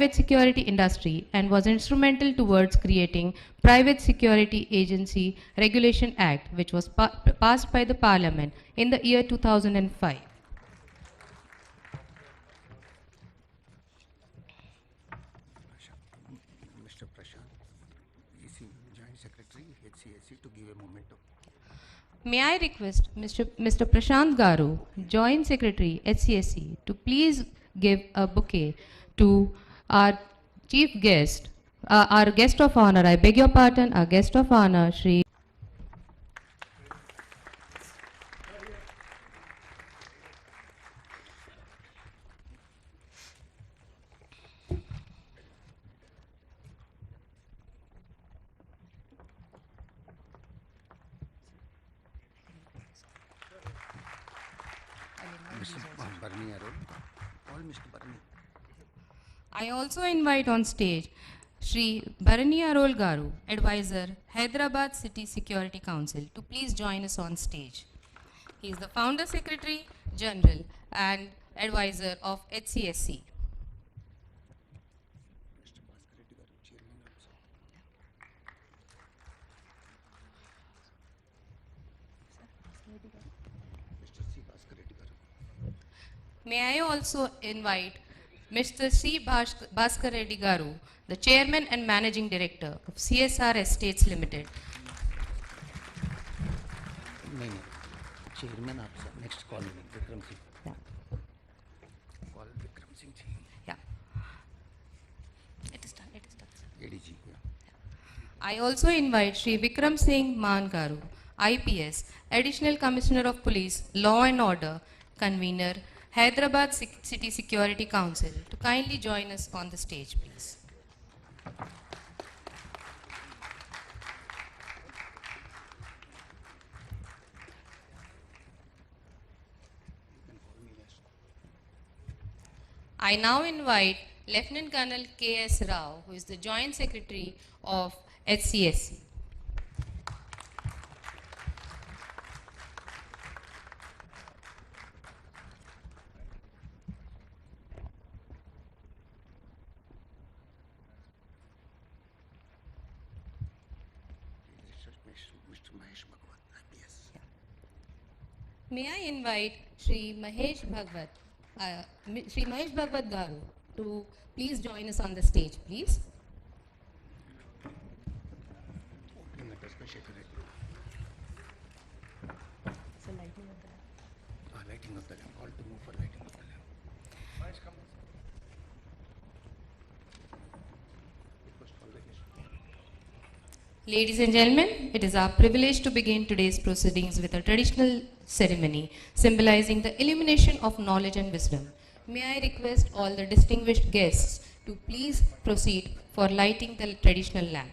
private security industry and was instrumental towards creating Private Security Agency Regulation Act, which was passed by the Parliament in the year 2005. Mr. Prashant, EC Joint Secretary, HCSC, to give a memento. May I request Mr. Prashant Garu, Joint Secretary, HCSC, to please give a bouquet to our chief guest, our guest of honor, I beg your pardon, our guest of honor, Shri. Mr. Barney Arul, all Mr. Barney. I also invite on stage Shri Bharani Arol Garu, Advisor, Hyderabad City Security Council, to please join us on stage. He is the Founder Secretary General and Advisor of HCSC. Mr. Bhaskar Reddy garu, Chairman also. Mr. C. Bhaskar Reddy garu. May I also invite Mr. C. Bhaskar Reddy Garu, the Chairman and Managing Director of CSR Estates Limited. No. Chairman also. Next call me, Vikram Singh. Yeah. Call Vikram Singh ji. Yeah. It is done. It is done, sir. ADG. Yeah. I also invite Shri Vikram Singh Man Garu, IPS, Additional Commissioner of Police, Law and Order, Convener, Hyderabad City Security Council, to kindly join us on the stage, please. I now invite Lieutenant Colonel K.S. Rao, who is the Joint Secretary of HCSC. Mr. Mahesh Bhagwat, IPS. May I invite Shri Mahesh Bhagwat Garu to please join us on the stage, please. Opening address by Shekhar Reddy. So lighting of the Lighting of the lamp. All to move for lighting of the lamp. Mahesh, come. Request all the guests. Ladies and gentlemen, it is our privilege to begin today's proceedings with a traditional ceremony symbolizing the illumination of knowledge and wisdom. May I request all the distinguished guests to please proceed for lighting the traditional lamp.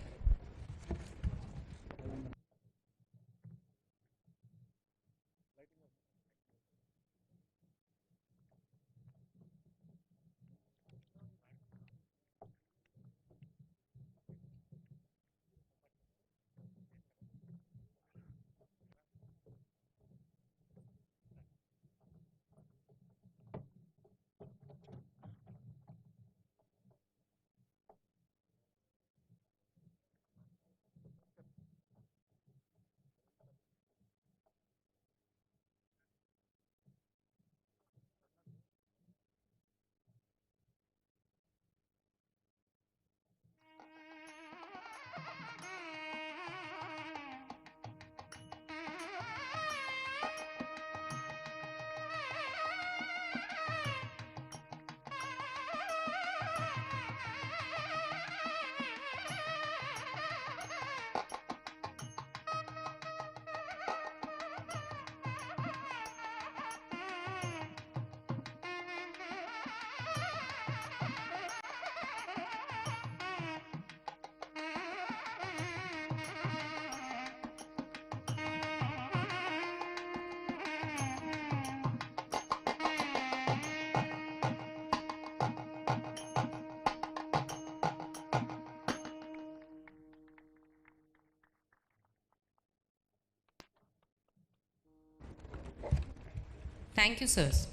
Thank you, sirs.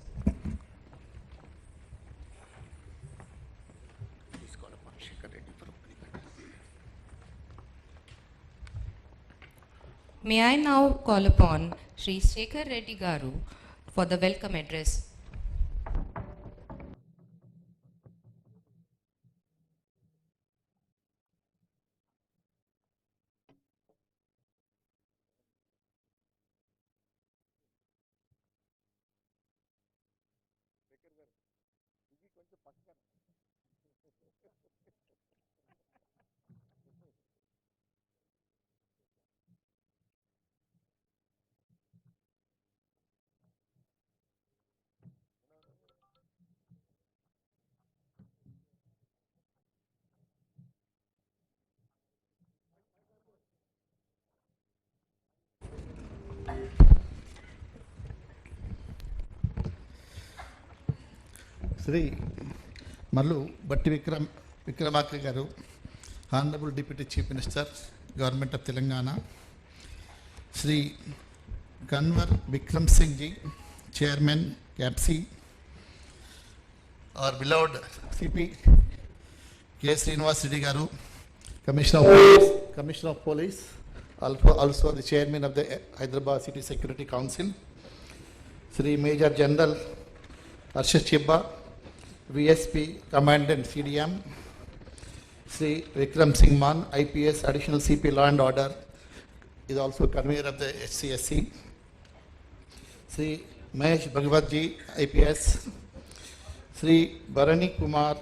Please May I now call upon Sri Shekhar Reddy Garu for the welcome address. Sri Mallu Bhatti Vikramarka Garu, Honorable Deputy Chief Minister, Government of Telangana, Sri Kanwar Vikram Singh Ji, Chairman, CAPSI, our beloved CP K. Srinivas Reddy Garu, Commissioner of Police, also the Chairman of the Hyderabad City Security Council, Sri Major General Arshad Chibba, VSP Commandant CDM, Sri Vikram Singh Man, IPS Additional CP Law and Order, is also convener of the HCSC, Sri Mahesh Bhagwat Ji, IPS, Sri Bharani Kumar,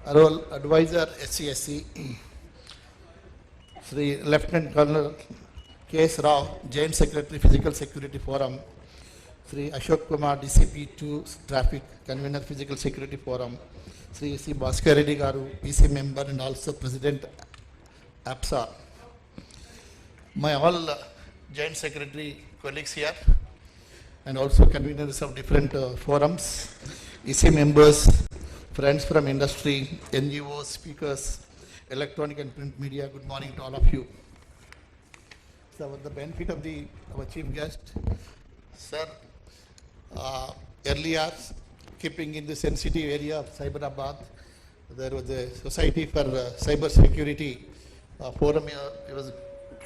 Arol Advisor HCSC, Sri Lieutenant Colonel K.S. Rao, Joint Secretary Physical Security Forum, Sri Ashok Kumar, DCP2 Traffic, Convener Physical Security Forum, Sri C. Bhaskar Reddy Garu, PC member and also President APSA. My all Joint Secretary colleagues here and also conveners of different forums, EC members, friends from industry, NGOs, speakers, electronic and print media, good morning to all of you. So for the benefit of our chief guest, sir, earlier, keeping in the sensitive area of Cyberabad, there was a Society for Cyber Security forum.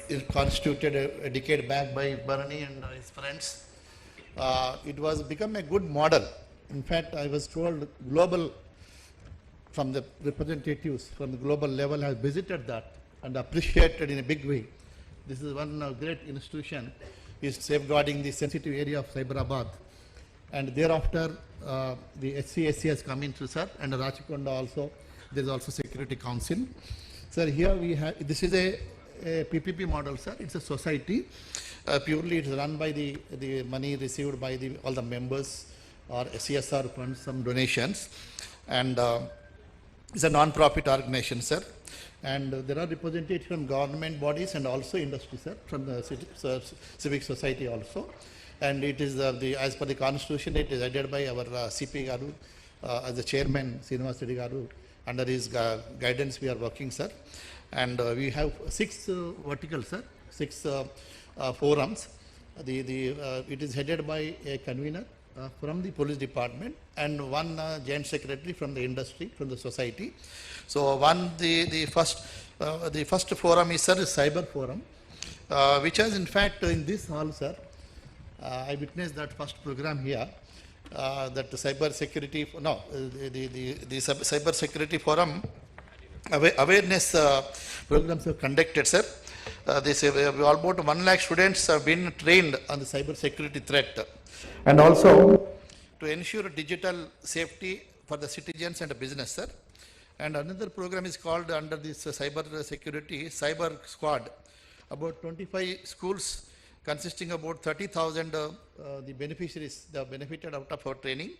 It constituted a decade back by Bharani and his friends. It was become a good model. In fact, I was told global, from the representatives from the global level have visited that and appreciated in a big way. This is one great institution is safeguarding the sensitive area of Cyberabad. And thereafter, the HCSC has come into, sir, and Rachikonda also, there is also Security Council. Sir, here we have, this is a PPP model, sir. It's a society. Purely it's run by the money received by all the members or CSR funds, some donations. And it's a non-profit organization, sir. And there are representatives from government bodies and also industry, sir, from the civic society also. And it is as per the constitution, it is headed by our CP Garu as the chairman, Srinivas Reddy Garu. Under his guidance, we are working, sir. And we have 6 verticals, sir, 6 forums. It is headed by a convener from the police department and one joint secretary from the industry, from the society. So the first forum is, sir, is Cyber Forum, which has in fact in this hall, sir, I witnessed that first program here, that the cyber security, the cyber security forum awareness programs are conducted, sir. About 1 lakh students have been trained on the cyber security threat, and also to ensure digital safety for the citizens and the business, sir. And another program is called under this cyber security, Cyber Squad. About 25 schools consisting about 30,000 the beneficiaries, they have benefited out of our training.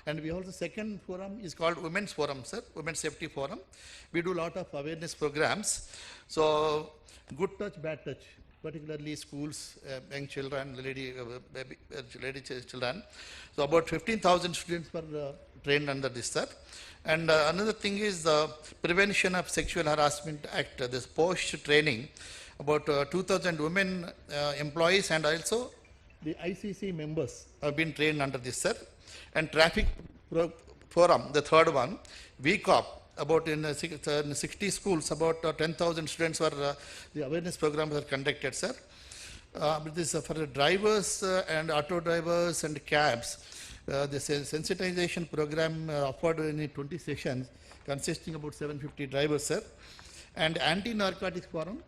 And we also, second forum is called Women's Forum, sir, Women's Safety Forum. We do a lot of awareness programs. So, good touch, bad touch, particularly schools, young children, lady children. So, about 15,000 students were trained under this, sir. And another thing is the Prevention of Sexual Harassment Act, this post-training. About 2,000 women employees and also the ICC members have been trained under this, sir. And Traffic Forum, the third one, VCOP, about in 60 schools, about 10,000 students were, the awareness programs are conducted, sir. This for the drivers and auto drivers and cabs. The sensitization program offered in 20 sessions, consisting about 750 drivers, sir. And anti-narcotics forum.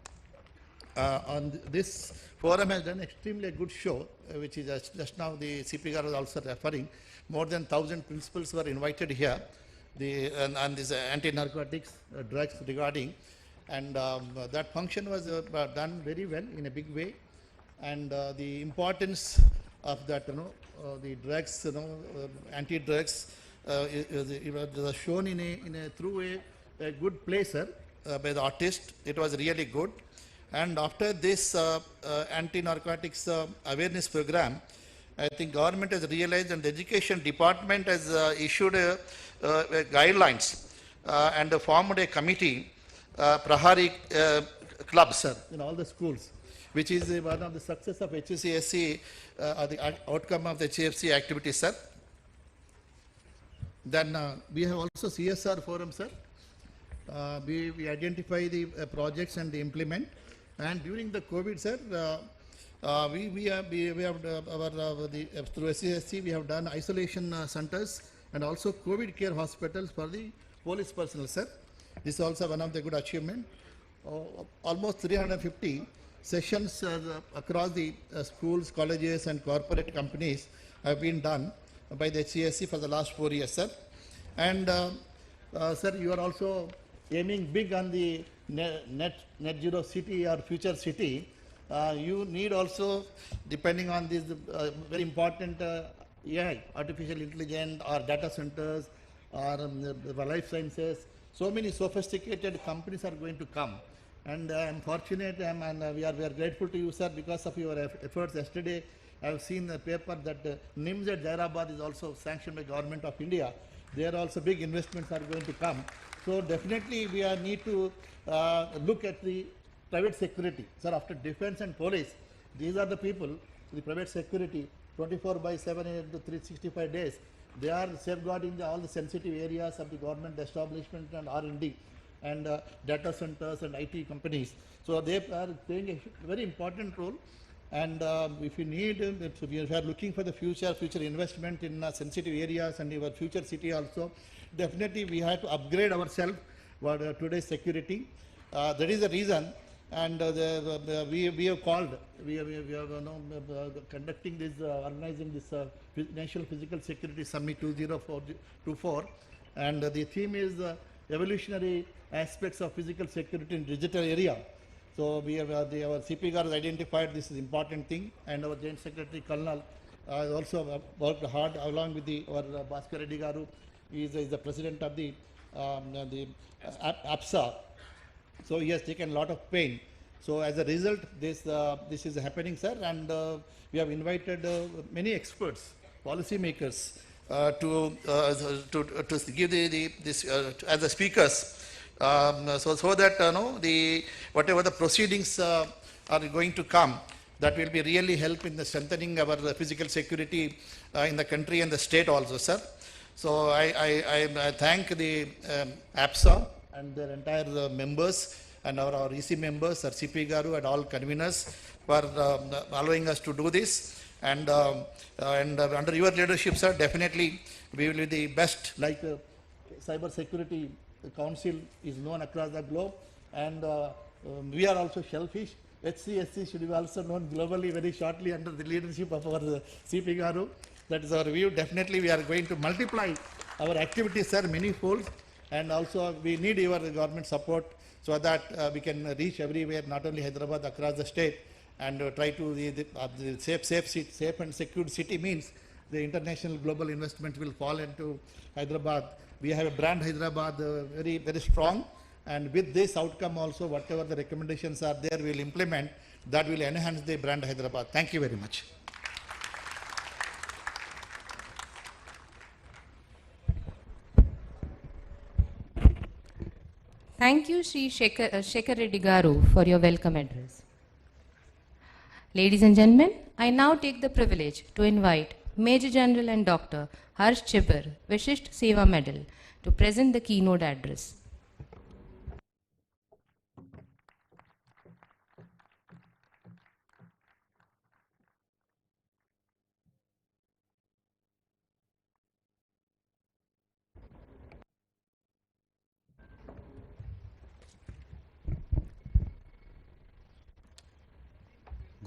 On this forum has done extremely good show, which is just now the CP was also referring. More than 1,000 principals were invited here, and this anti-narcotics drugs regarding, and that function was done very well in a big way, and the importance of that, the drugs, anti-drugs, it was shown in a through a good place, sir, by the artist. It was really good. And after this anti-narcotics awareness program, I think government has realized, and the education department has issued guidelines and formed a committee, Prahari club, sir, in all the schools, which is one of the success of HCSC, or the outcome of the HCFC activity, sir. Then we have also CSR forum, sir. We identify the projects and implement. And during the COVID, sir, we have through SCSC we have done isolation centers and also COVID care hospitals for the police personnel, sir. This is also one of the good achievement. Almost 350 sessions across the schools, colleges, and corporate companies have been done by the HCSC for the last 4 years, sir. And sir, you are also aiming big on the net zero city or future city. You need also, depending on this very important AI, artificial intelligence, or data centers, or the life sciences. So many sophisticated companies are going to come. And I'm fortunate, and we are grateful to you, sir, because of your efforts. Yesterday, I have seen the paper that NIMS at Jairabad is also sanctioned by Government of India. There also big investments are going to come. So definitely we need to look at the private security. Sir, after defense and police, these are the people, the private security, 24/7 into 365 days. They are safeguarding all the sensitive areas of the government establishment and R&D and data centers and IT companies. So they are playing a very important role. And if you need, if we are looking for the future investment in sensitive areas and your future city also, definitely we have to upgrade ourselves for today's security. That is the reason, and we have called, we are conducting this, organizing this National Physical Security Summit 2024, and the theme is evolutionary aspects of physical security in digital area. So we have our CP has identified this is important thing, and our Joint Secretary Colonel also worked hard along with our Bhaskar Reddy Garu. He is the president of the APSA. So he has taken a lot of pain. So as a result, this is happening, sir, and we have invited many experts, policy makers, to give this as the speakers. So that the whatever the proceedings are going to come, that will be really help in the strengthening our physical security in the country and the state also, sir. So I thank the APSA and their entire members and our EC members, our CP Garu and all conveners for allowing us to do this. And under your leadership, sir, definitely we will be the best. Like cyber security council is known across the globe, and we are also shellfish. HCSC should be also known globally very shortly under the leadership of our CP Garu. That is our view. Definitely we are going to multiply our activities, sir, many-fold, and also we need your government support so that we can reach everywhere, not only Hyderabad, across the state, and try to the safe and secure city means the international global investment will fall into Hyderabad. We have a brand Hyderabad very, very strong, and with this outcome also, whatever the recommendations are there, we will implement. That will enhance the brand Hyderabad. Thank you very much. Thank you, Shri Shekhar Reddy Garu, for your welcome address. Ladies and gentlemen, I now take the privilege to invite Major General and Dr. Harsh Chibber, Vishisht Seva Medal, to present the keynote address.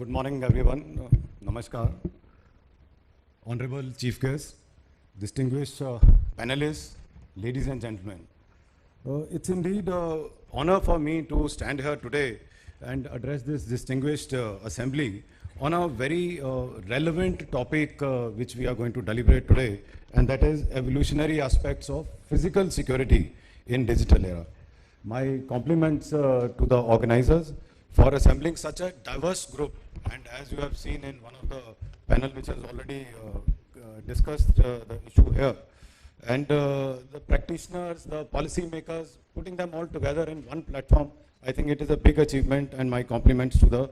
Good morning, everyone. Namaskar. Honorable Chief Guest, distinguished panelists, ladies and gentlemen. It's indeed an honor for me to stand here today and address this distinguished assembly on a very relevant topic which we are going to deliberate today, and that is evolutionary aspects of physical security in digital era. My compliments to the organizers for assembling such a diverse group, and as you have seen in one of the panel which has already discussed the issue here, and the practitioners, the policy makers, putting them all together in one platform, I think it is a big achievement, and my compliments to the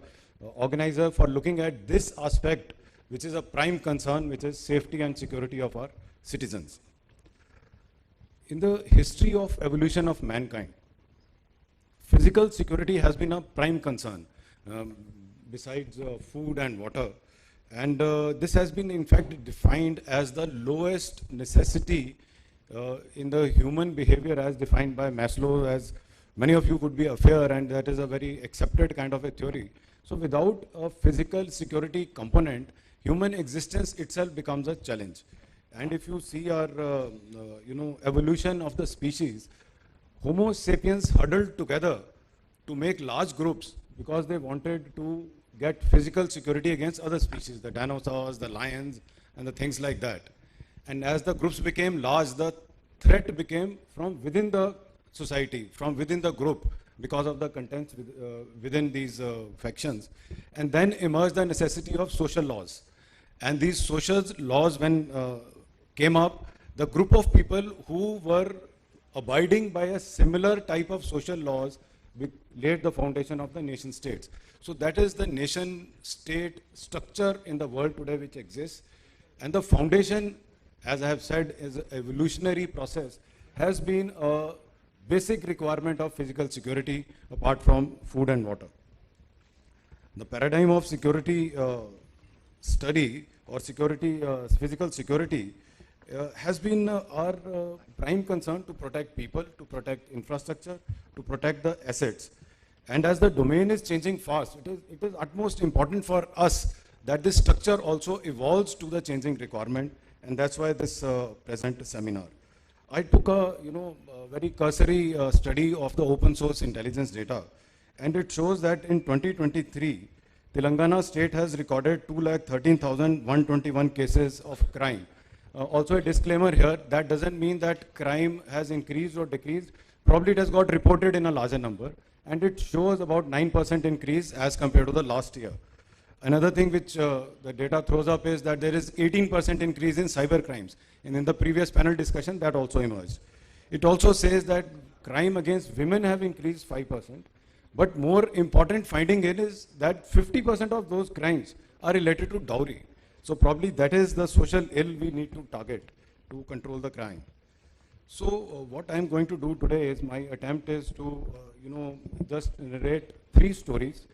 organizer for looking at this aspect which is a prime concern, which is safety and security of our citizens. In the history of evolution of mankind, physical security has been a prime concern besides food and water. And this has been in fact defined as the lowest necessity in the human behavior as defined by Maslow, as many of you could be aware, and that is a very accepted kind of a theory. So without a physical security component, human existence itself becomes a challenge. And if you see our evolution of the species, Homo sapiens huddled together to make large groups because they wanted to get physical security against other species, the dinosaurs, the lions, and the things like that. And as the groups became large, the threat became from within the society, from within the group, because of the contents within these factions. And then emerged the necessity of social laws. And these social laws, when came up, the group of people who were abiding by a similar type of social laws laid the foundation of the nation states. So that is the nation state structure in the world today which exists. And the foundation, as I have said, is an evolutionary process, has been a basic requirement of physical security apart from food and water. The paradigm of security study or security, physical security has been our prime concern to protect people, to protect infrastructure, to protect the assets. And as the domain is changing fast, it is utmost important for us that this structure also evolves to the changing requirement, and that's why this present seminar. I took a very cursory study of the open source intelligence data, and it shows that in 2023, Telangana state has recorded 213,121 cases of crime. Also a disclaimer here, that doesn't mean that crime has increased or decreased. Probably it has got reported in a larger number, and it shows about 9% increase as compared to the last year. Another thing which the data throws up is that there is 18% increase in cyber crimes. And in the previous panel discussion, that also emerged. It also says that crime against women have increased 5%. But more important finding is that 50% of those crimes are related to dowry. So probably that is the social ill we need to target to control the crime. So what I'm going to do today is my attempt is to, just narrate 3 stories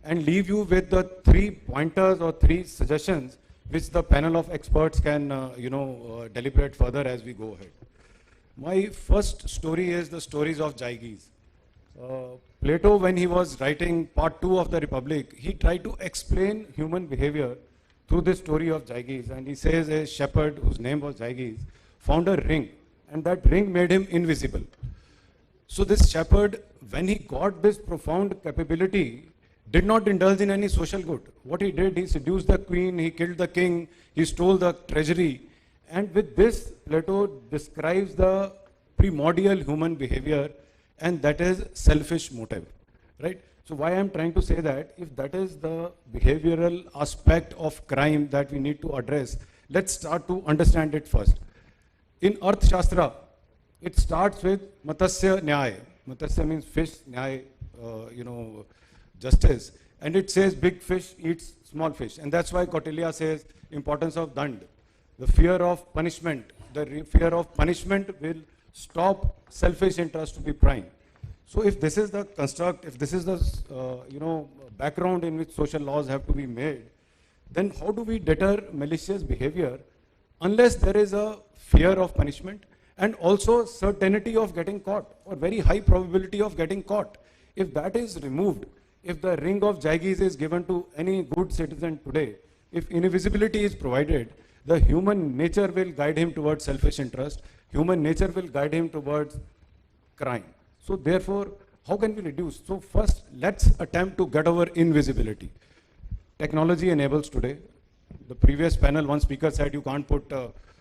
and leave you with the 3 pointers or 3 suggestions which the panel of experts can, deliberate further as we go ahead. My first story is the stories of Jaigis. Plato, when he was writing part 2 of the Republic, he tried to explain human behavior through this story of Jaigis. And he says a shepherd whose name was Jaigis found a ring, and that ring made him invisible. So this shepherd, when he got this profound capability, did not indulge in any social good. What he did, he seduced the queen, he killed the king, he stole the treasury. And with this, Plato describes the primordial human behavior, and that is selfish motive, right? So why I'm trying to say that, if that is the behavioral aspect of crime that we need to address, let's start to understand it first. In Arth Shastra, it starts with Matsya Nyaya. Matsya means fish, Nyaya, justice. And it says big fish eats small fish. And that's why Kautilya says importance of dand. The fear of punishment. The fear of punishment will stop selfish interest to be prime. So if this is the construct, if this is the background in which social laws have to be made, then how do we deter malicious behavior unless there is a fear of punishment and also certainty of getting caught or very high probability of getting caught? If that is removed, if the ring of Jaigis is given to any good citizen today, if invisibility is provided, the human nature will guide him towards selfish interest, human nature will guide him towards crime. So therefore, how can we reduce? So first, let's attempt to get over invisibility. Technology enables today. The previous panel, one speaker said you can't put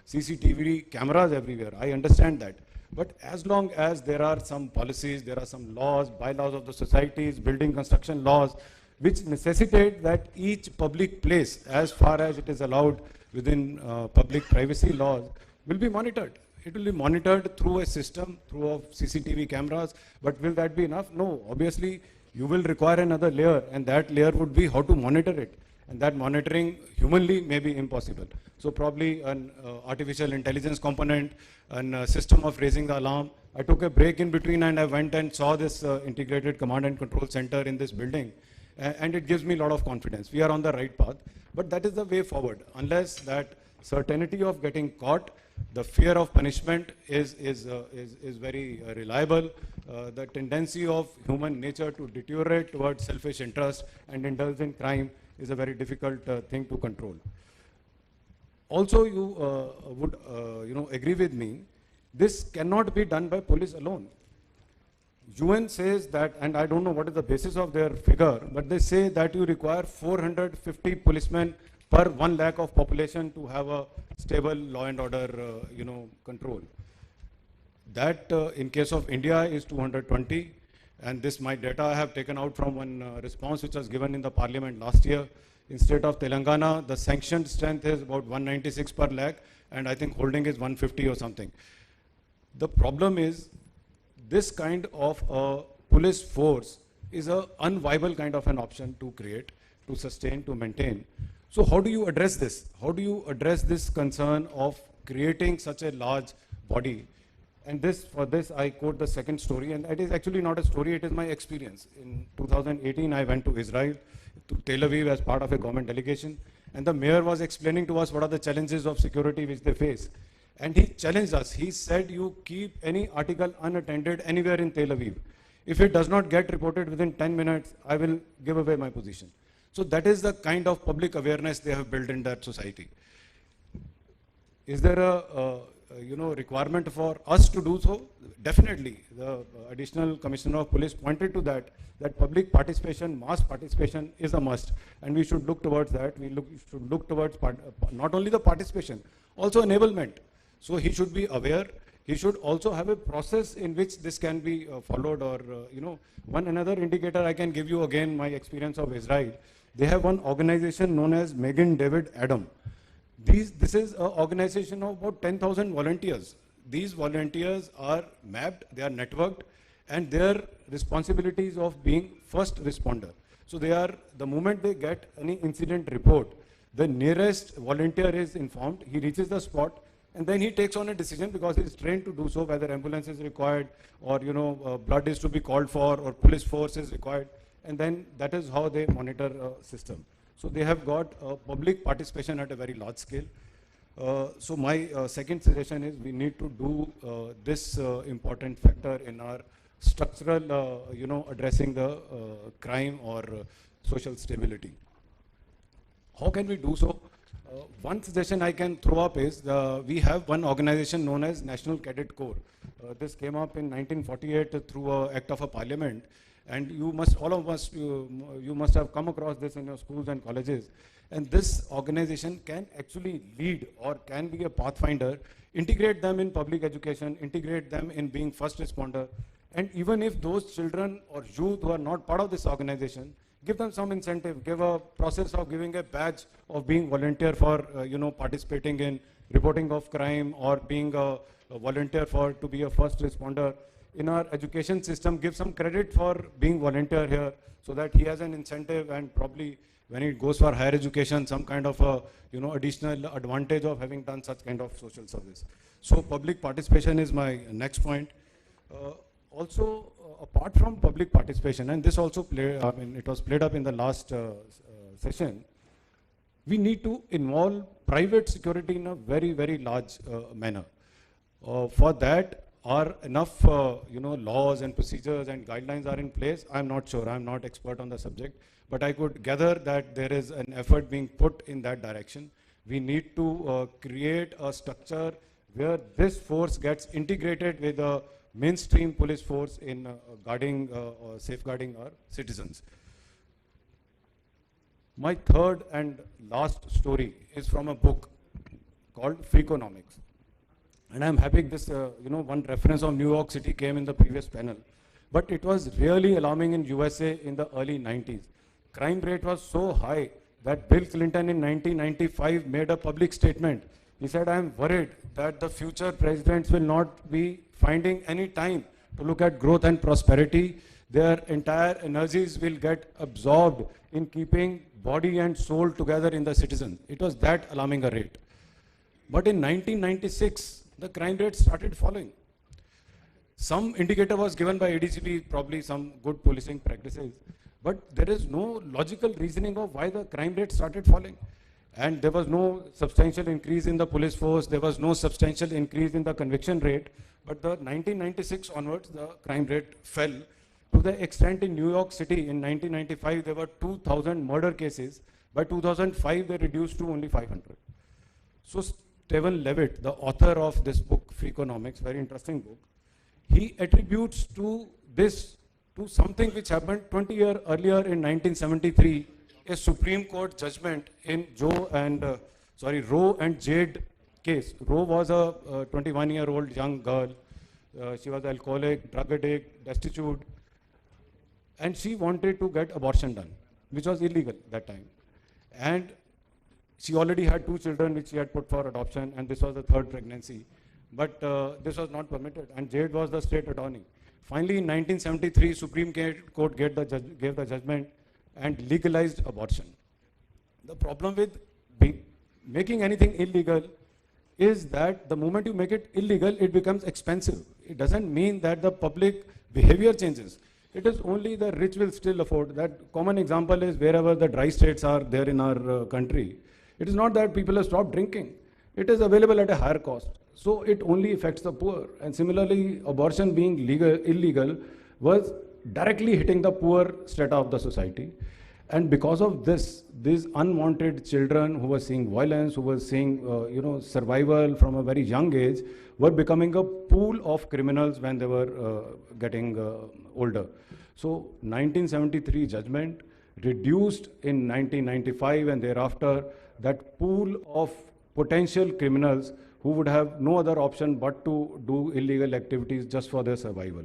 CCTV cameras everywhere. I understand that. But as long as there are some policies, there are some laws, bylaws of the societies, building construction laws, which necessitate that each public place, as far as it is allowed within public privacy laws, will be monitored. It will be monitored through a system, through of CCTV cameras, but will that be enough? No, obviously you will require another layer, and that layer would be how to monitor it. And that monitoring humanly may be impossible. So probably an artificial intelligence component, a system of raising the alarm. I took a break in between and I went and saw this integrated command and control center in this building. And it gives me a lot of confidence. We are on the right path, but that is the way forward. Unless that certainty of getting caught, the fear of punishment is very reliable. The tendency of human nature to deteriorate towards selfish interest and indulge in crime is a very difficult thing to control. Also, you would agree with me, this cannot be done by police alone. UN says that, and I don't know what is the basis of their figure, but they say that you require 450 policemen per 1 lakh of population to have a stable law and order, control. That in case of India is 220, and this my data I have taken out from one response which was given in the parliament last year. In state of Telangana, the sanctioned strength is about 196 per lakh, and I think holding is 150 or something. The problem is, this kind of a police force is an unviable kind of an option to create, to sustain, to maintain. So how do you address this? How do you address this concern of creating such a large body? And for this, I quote the second story, and it is actually not a story, it is my experience. In 2018, I went to Israel, to Tel Aviv as part of a government delegation, and the mayor was explaining to us what are the challenges of security which they face. And he challenged us. He said, you keep any article unattended anywhere in Tel Aviv. If it does not get reported within 10 minutes, I will give away my position. So that is the kind of public awareness they have built in that society. Is there a requirement for us to do so? Definitely. The additional commissioner of police pointed to that public participation, mass participation is a must, and we should look towards that. We should look towards not only the participation, also enablement. So he should be aware. He should also have a process in which this can be followed, or one another indicator I can give you, again my experience of Israel. They have one organization known as Megan David Adam. This is an organization of about 10,000 volunteers. These volunteers are mapped, they are networked, and their responsibilities of being first responder. So the moment they get any incident report, the nearest volunteer is informed, he reaches the spot, and then he takes on a decision because he is trained to do so, whether ambulance is required, or blood is to be called for, or police force is required, and then that is how they monitor a system. So they have got public participation at a very large scale. So my second suggestion is we need to do this important factor in our structural, addressing the crime or social stability. How can we do so? One suggestion I can throw up is we have one organization known as National Cadet Corps. This came up in 1948 through an act of a parliament. And all of us, you must have come across this in your schools and colleges. And this organization can actually lead, or can be a pathfinder, integrate them in public education, integrate them in being first responder. And even if those children or youth who are not part of this organization, give them some incentive, give a process of giving a badge of being volunteer for, participating in reporting of crime, or being a volunteer to be a first responder. In our education system, give some credit for being volunteer here, so that he has an incentive, and probably when he goes for higher education, some kind of a additional advantage of having done such kind of social service. So public participation is my next point. Also, apart from public participation, and this also it was played up in the last session, we need to involve private security in a very, very large manner. For that, are enough, laws and procedures and guidelines are in place? I'm not sure. I'm not expert on the subject, but I could gather that there is an effort being put in that direction. We need to create a structure where this force gets integrated with the mainstream police force in guarding or safeguarding our citizens. My third and last story is from a book called Freakonomics. And I'm happy this, one reference of New York City came in the previous panel. But it was really alarming in USA in the early 90s. Crime rate was so high that Bill Clinton in 1995 made a public statement. He said, I'm worried that the future presidents will not be finding any time to look at growth and prosperity. Their entire energies will get absorbed in keeping body and soul together in the citizen. It was that alarming a rate. But in 1996, the crime rate started falling. Some indicator was given by ADCP, probably some good policing practices, but there is no logical reasoning of why the crime rate started falling. And there was no substantial increase in the police force, there was no substantial increase in the conviction rate, but the 1996 onwards, the crime rate fell to the extent in New York City in 1995, there were 2,000 murder cases. By 2005, they reduced to only 500. So Stephen Levitt, the author of this book, Freakonomics, very interesting book, he attributes to this to something which happened 20 years earlier in 1973, a Supreme Court judgment in Roe and Jade case. Roe was a 21-year-old young girl. She was alcoholic, drug addict, destitute, and she wanted to get abortion done, which was illegal that time. And she already had 2 children which she had put for adoption, and this was the 3rd pregnancy. But this was not permitted, and Jade was the state attorney. Finally, in 1973, Supreme Court gave the judgment and legalized abortion. The problem with making anything illegal is that the moment you make it illegal, it becomes expensive. It doesn't mean that the public behavior changes. It is only the rich will still afford. That common example is wherever the dry states are there in our country. It is not that people have stopped drinking. It is available at a higher cost. So it only affects the poor. And similarly, abortion being illegal was directly hitting the poor strata of the society. And because of this, these unwanted children who were seeing violence, who were seeing survival from a very young age, were becoming a pool of criminals when they were getting older. So 1973 judgment reduced in 1995 and thereafter that pool of potential criminals who would have no other option but to do illegal activities just for their survival.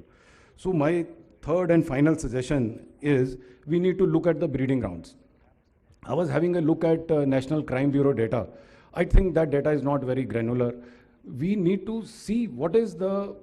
So my third and final suggestion is we need to look at the breeding grounds. I was having a look at National Crime Bureau data. I think that data is not very granular. We need to see what is the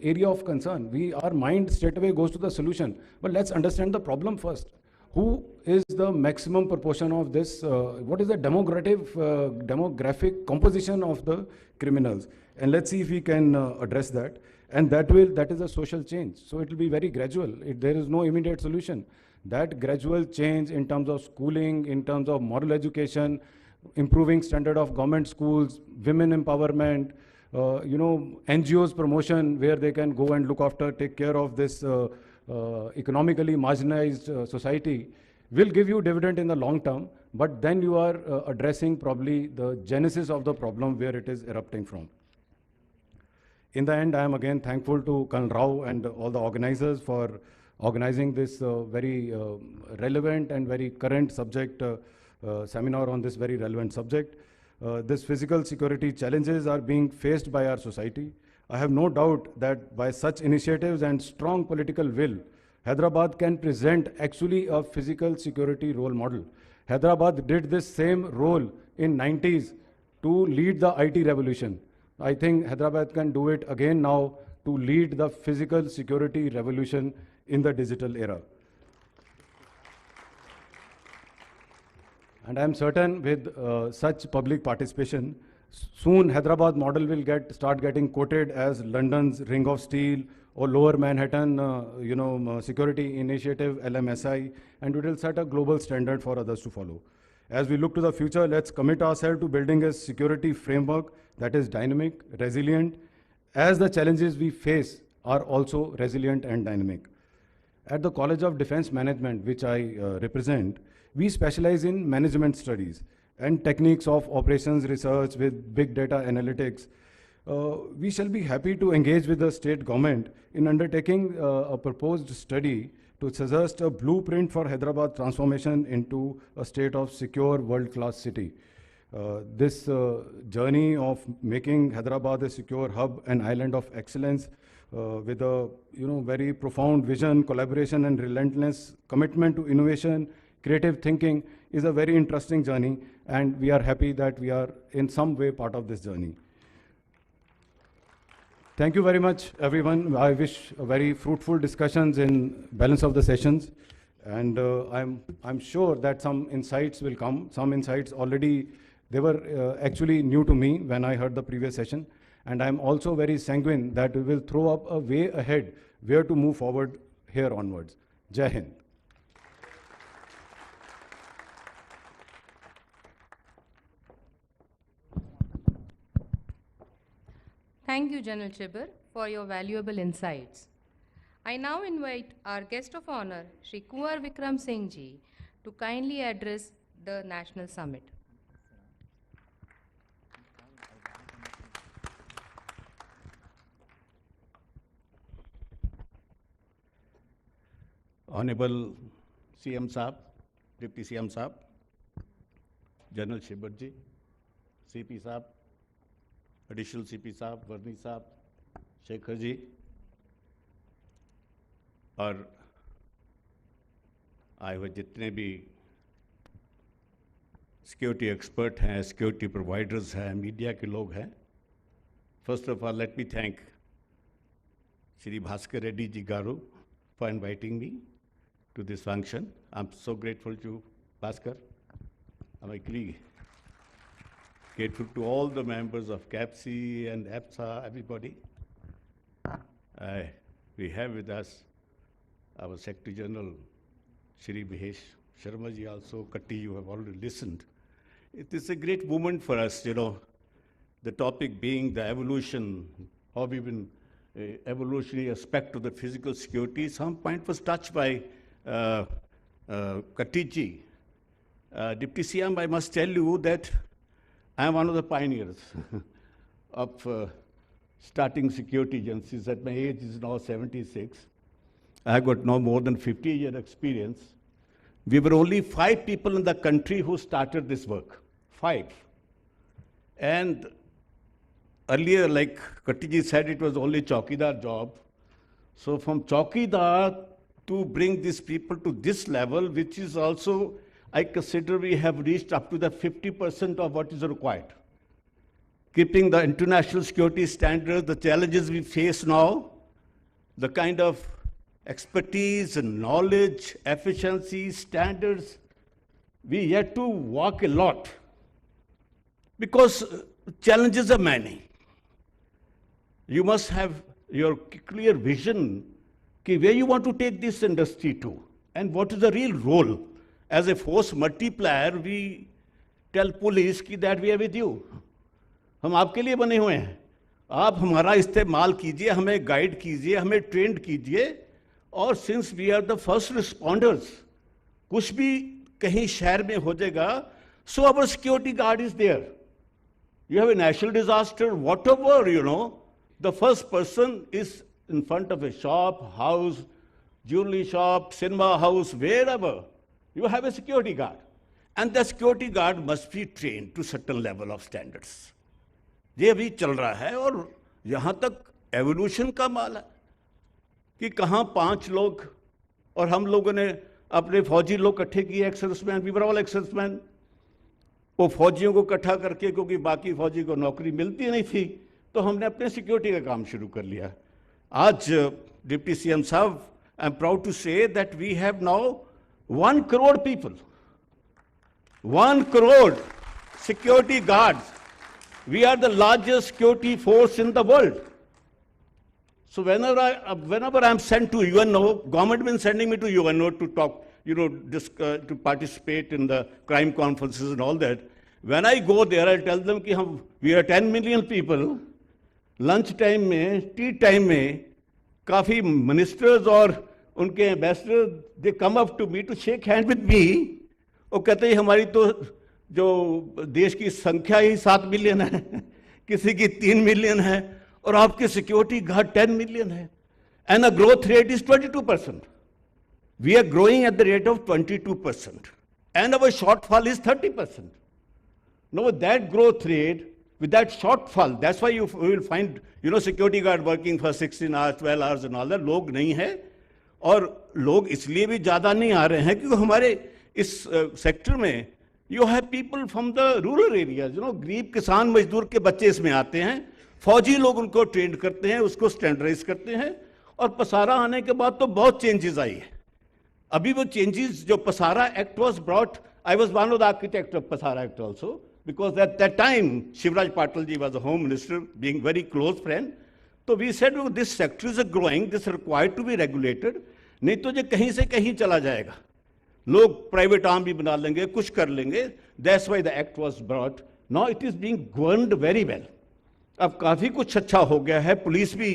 area of concern. Our mind straight away goes to the solution, but let's understand the problem first. Who is the maximum proportion of this? What is the demographic composition of the criminals? And let's see if we can address that. And that is a social change. So it will be very gradual. There is no immediate solution. That gradual change in terms of schooling, in terms of moral education, improving standard of government schools, women empowerment, NGOs promotion where they can go and look after, take care of this economically marginalized society will give you dividend in the long term, but then you are addressing probably the genesis of the problem where it is erupting from. In the end, I am again thankful to Colonel Rao and all the organizers for organizing this very relevant and very current subject seminar on this very relevant subject. This physical security challenges are being faced by our society. I have no doubt that by such initiatives and strong political will, Hyderabad can present actually a physical security role model. Hyderabad did this same role in 90s to lead the IT revolution. I think Hyderabad can do it again now to lead the physical security revolution in the digital era. And I am certain with such public participation, soon Hyderabad model will start getting quoted as London's Ring of Steel or Lower Manhattan Security Initiative, LMSI, and it will set a global standard for others to follow. As we look to the future, let's commit ourselves to building a security framework that is dynamic, resilient, as the challenges we face are also resilient and dynamic. At the College of Defense Management, which I represent, we specialize in management studies and techniques of operations research with big data analytics. We shall be happy to engage with the state government in undertaking a proposed study to suggest a blueprint for Hyderabad transformation into a state of secure world-class city. This journey of making Hyderabad a secure hub and island of excellence with a very profound vision, collaboration, and relentless commitment to innovation, creative thinking is a very interesting journey, and we are happy that we are in some way part of this journey. Thank you very much, everyone. I wish a very fruitful discussions in balance of the sessions, and I'm sure that some insights will come. Some insights already, they were actually new to me when I heard the previous session. And I'm also very sanguine that we will throw up a way ahead where to move forward here onwards. Jai Hind. Thank you, General Chibber, for your valuable insights. I now invite our guest of honor, Shri Kunwar Vikram Singh Ji, to kindly address the National Summit. Honorable CM Saab, Deputy CM Saab, General Chibber Ji, CP Saab, Additional CP Saab, Varni Saab, Shekhar Ji, और आए हुए जितने भी security expert हैं, security providers हैं, media के लोग हैं, first of all let me thank Shri Bhaskar Reddy ji garu for inviting me to this function. I'm so grateful to Bhaskar. I'm equally grateful to all the members of CAPSI and EPSA, everybody. We have with us our Secretary General, Shri Mahesh Sharma ji also. Katti, you have already listened. It is a great moment for us, the topic being the evolution, how we've been evolutionary aspect to the physical security. Some point was touched by Katti ji. Deputy CM, I must tell you that I am one of the pioneers of starting security agencies. At my age is now 76. I got now more than 50-year experience. We were only 5 people in the country who started this work. 5. And earlier, like Katti said, it was only Chaukidar job. So from Chaukidar to bring these people to this level, which is also, I consider we have reached up to the 50% of what is required. Keeping the international security standards, the challenges we face now, the kind of expertise and knowledge, efficiency, standards, we yet to walk a lot. Because challenges are many. You must have your clear vision where you want to take this industry to and what is the real role. As a force multiplier, we tell police that we are with you. हम आपके लिए बने हुए हैं. आप हमारा इस्तेमाल कीजिए, हमें गाइड कीजिए, हमें ट्रेंड कीजिए. और since we are the first responders, कुछ भी कहीं शहर में हो जाएगा, so our security guard is there. You have a national disaster, whatever, the first person is in front of a shop, house, jewelry shop, cinema house, wherever. You have a security guard. And the security guard must be trained to certain level of standards. ये अभी चल रहा है और यहाँ तक evolution का माल है कि कहाँ 5 लोग और हम लोगों ने अपने फौजी लोग इकट्ठे किए ex-serviceman, we were all ex-serviceman. वो फौजियों को इकट्ठा करके क्योंकि बाकी फौजी को नौकरी मिलती नहीं थी तो हमने अपने सिक्योरिटी का काम शुरू कर लिया. आज डिप्टी सीएम साहब, I am proud to say that we have now 1 crore people. 1 crore security guards. We are the largest security force in the world. So whenever I'm sent to UNO, government been sending me to UNO to talk, to participate in the crime conferences and all that. When I go there, I tell them we are 10 million people, lunch time में, tea time में काफ़ी ministers और उनके ambassador they come up to me to shake hand with me. वो कहते हैं हमारी तो जो देश की संख्या ही 7 मिलियन है, किसी की 3 मिलियन है, और आपके सिक्योरिटी गार्ड 10 मिलियन है, and a growth rate is 22%. We are growing at the rate of 22%, and our shortfall is 30%. Now, with that growth rate, with that shortfall, that's why you will find, security guard working for 16 hours, 12 hours and all that. लोग नहीं है, और लोग इसलिए भी ज़्यादा नहीं आ रहे हैं क्योंकि हमारे इस सेक्टर में you have people from the rural areas, गरीब किसान मजदूर के बच्चे इसमें आते हैं, फौजी लोग उनको ट्रेन करते हैं, उसको स्टैंडर्डाइज करते हैं, और पसारा आने के बाद तो बहुत चेंजेस आई है। अभी वो चेंजेस जो PSARA act was brought, I was one of the architect of PSARA act also, because at that time Shivraj Patil ji was a home minister, being very close friend. तो we said this sector is growing, this required to be regulated, नहीं तो ये कहीं से कहीं चला जाएगा, लोग प्राइवेट आर्म भी बना लेंगे, कुछ कर लेंगे। That's why the act was brought. Now it is being governed very well. अब काफ़ी कुछ अच्छा हो गया है। पुलिस भी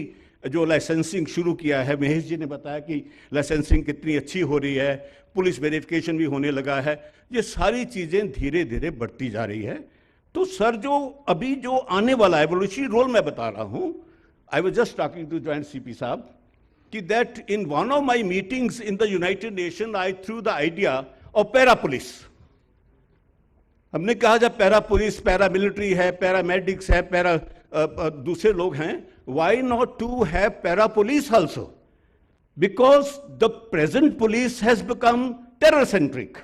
जो लाइसेंसिंग शुरू किया है, महेश जी ने बताया कि लाइसेंसिंग कितनी अच्छी हो रही है, पुलिस वेरिफिकेशन भी होने लगा है, ये सारी चीज़ें धीरे धीरे बढ़ती जा रही है। तो सर जो अभी जो आने वाला है एवोल्यूशनरी रोल मैं बता रहा हूँ, I was just talking to joint CP साहब कि that in one of my meetings in the United Nation I threw the idea of para police. हमने कहा जब पैरा पुलिस, पैरा मिलिट्री है, पैरामेडिक्स है, पैरा दूसरे लोग हैं, why not to have para police also? Because the present police has become terror centric.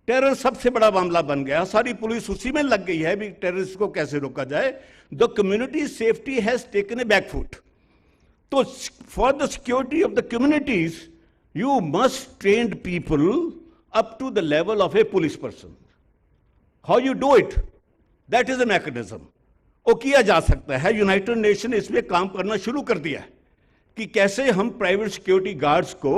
Terror सबसे बड़ा मामला बन गया, सारी पुलिस उसी में लग गई है भी टेररिस्ट को कैसे रोका जाए। The community safety has taken a back foot. तो for the security of the communities you must train people up to the level of a police person. How you do it, that is a mechanism. वो किया जा सकता है, United nation ने इसमें काम करना शुरू कर दिया है कि कैसे हम प्राइवेट सिक्योरिटी गार्ड्स को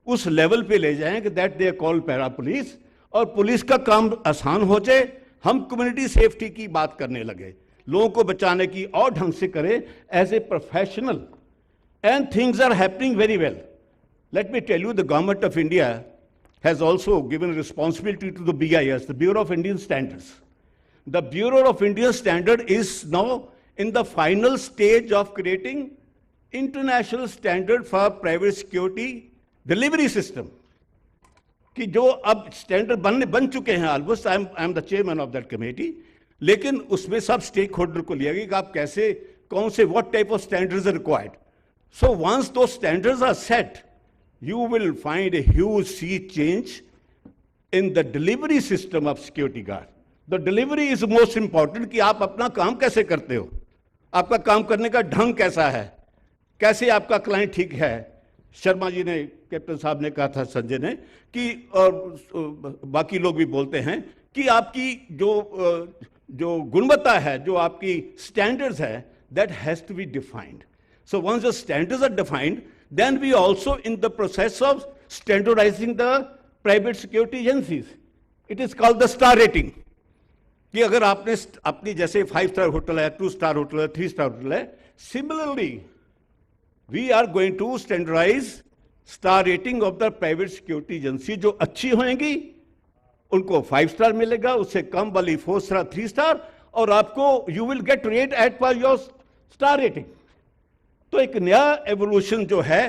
उस लेवल पे ले जाएं कि that they call para police, और पुलिस का काम आसान हो जाए, हम कम्युनिटी सेफ्टी की बात करने लगे, लोगों को बचाने की और ढंग से करें as a professional, and things are happening very well. Let me tell you, the government of India has also given responsibility to the BIS, the bureau of Indian standards. The Bureau of Indian Standard is now in the final stage of creating international standard for private security delivery system. कि जो अब standard बन चुके हैं almost, I am the chairman of that committee, लेकिन उसमें सब stake holder को लिया गया कि आप कैसे, कौन से, what type of standards are required. So once the standards are set, you will find a huge sea change in the delivery system of security guard. The delivery is most important कि आप अपना काम कैसे करते हो, आपका काम करने का ढंग कैसा है, कैसे आपका क्लाइंट ठीक है. शर्मा जी ने, कैप्टन साहब ने कहा था, संजय ने, कि और बाकी लोग भी बोलते हैं कि आपकी जो गुणवत्ता है, जो आपकी स्टैंडर्ड्स है, that has to be defined. So once the standards are defined, then we also in the process of standardizing the private security agencies. It is called the star rating. कि अगर आपने अपनी जैसे 5 स्टार होटल है, 2 star hotel है, 3 star hotel है, similarly we are going to standardise star rating of the private security agency. जो अच्छी होंगी उनको 5 स्टार मिलेगा, उससे कम वाली 4 स्टार, 3 स्टार, और आपको you will get rate at per your star rating. तो एक नया एवोल्यूशन जो है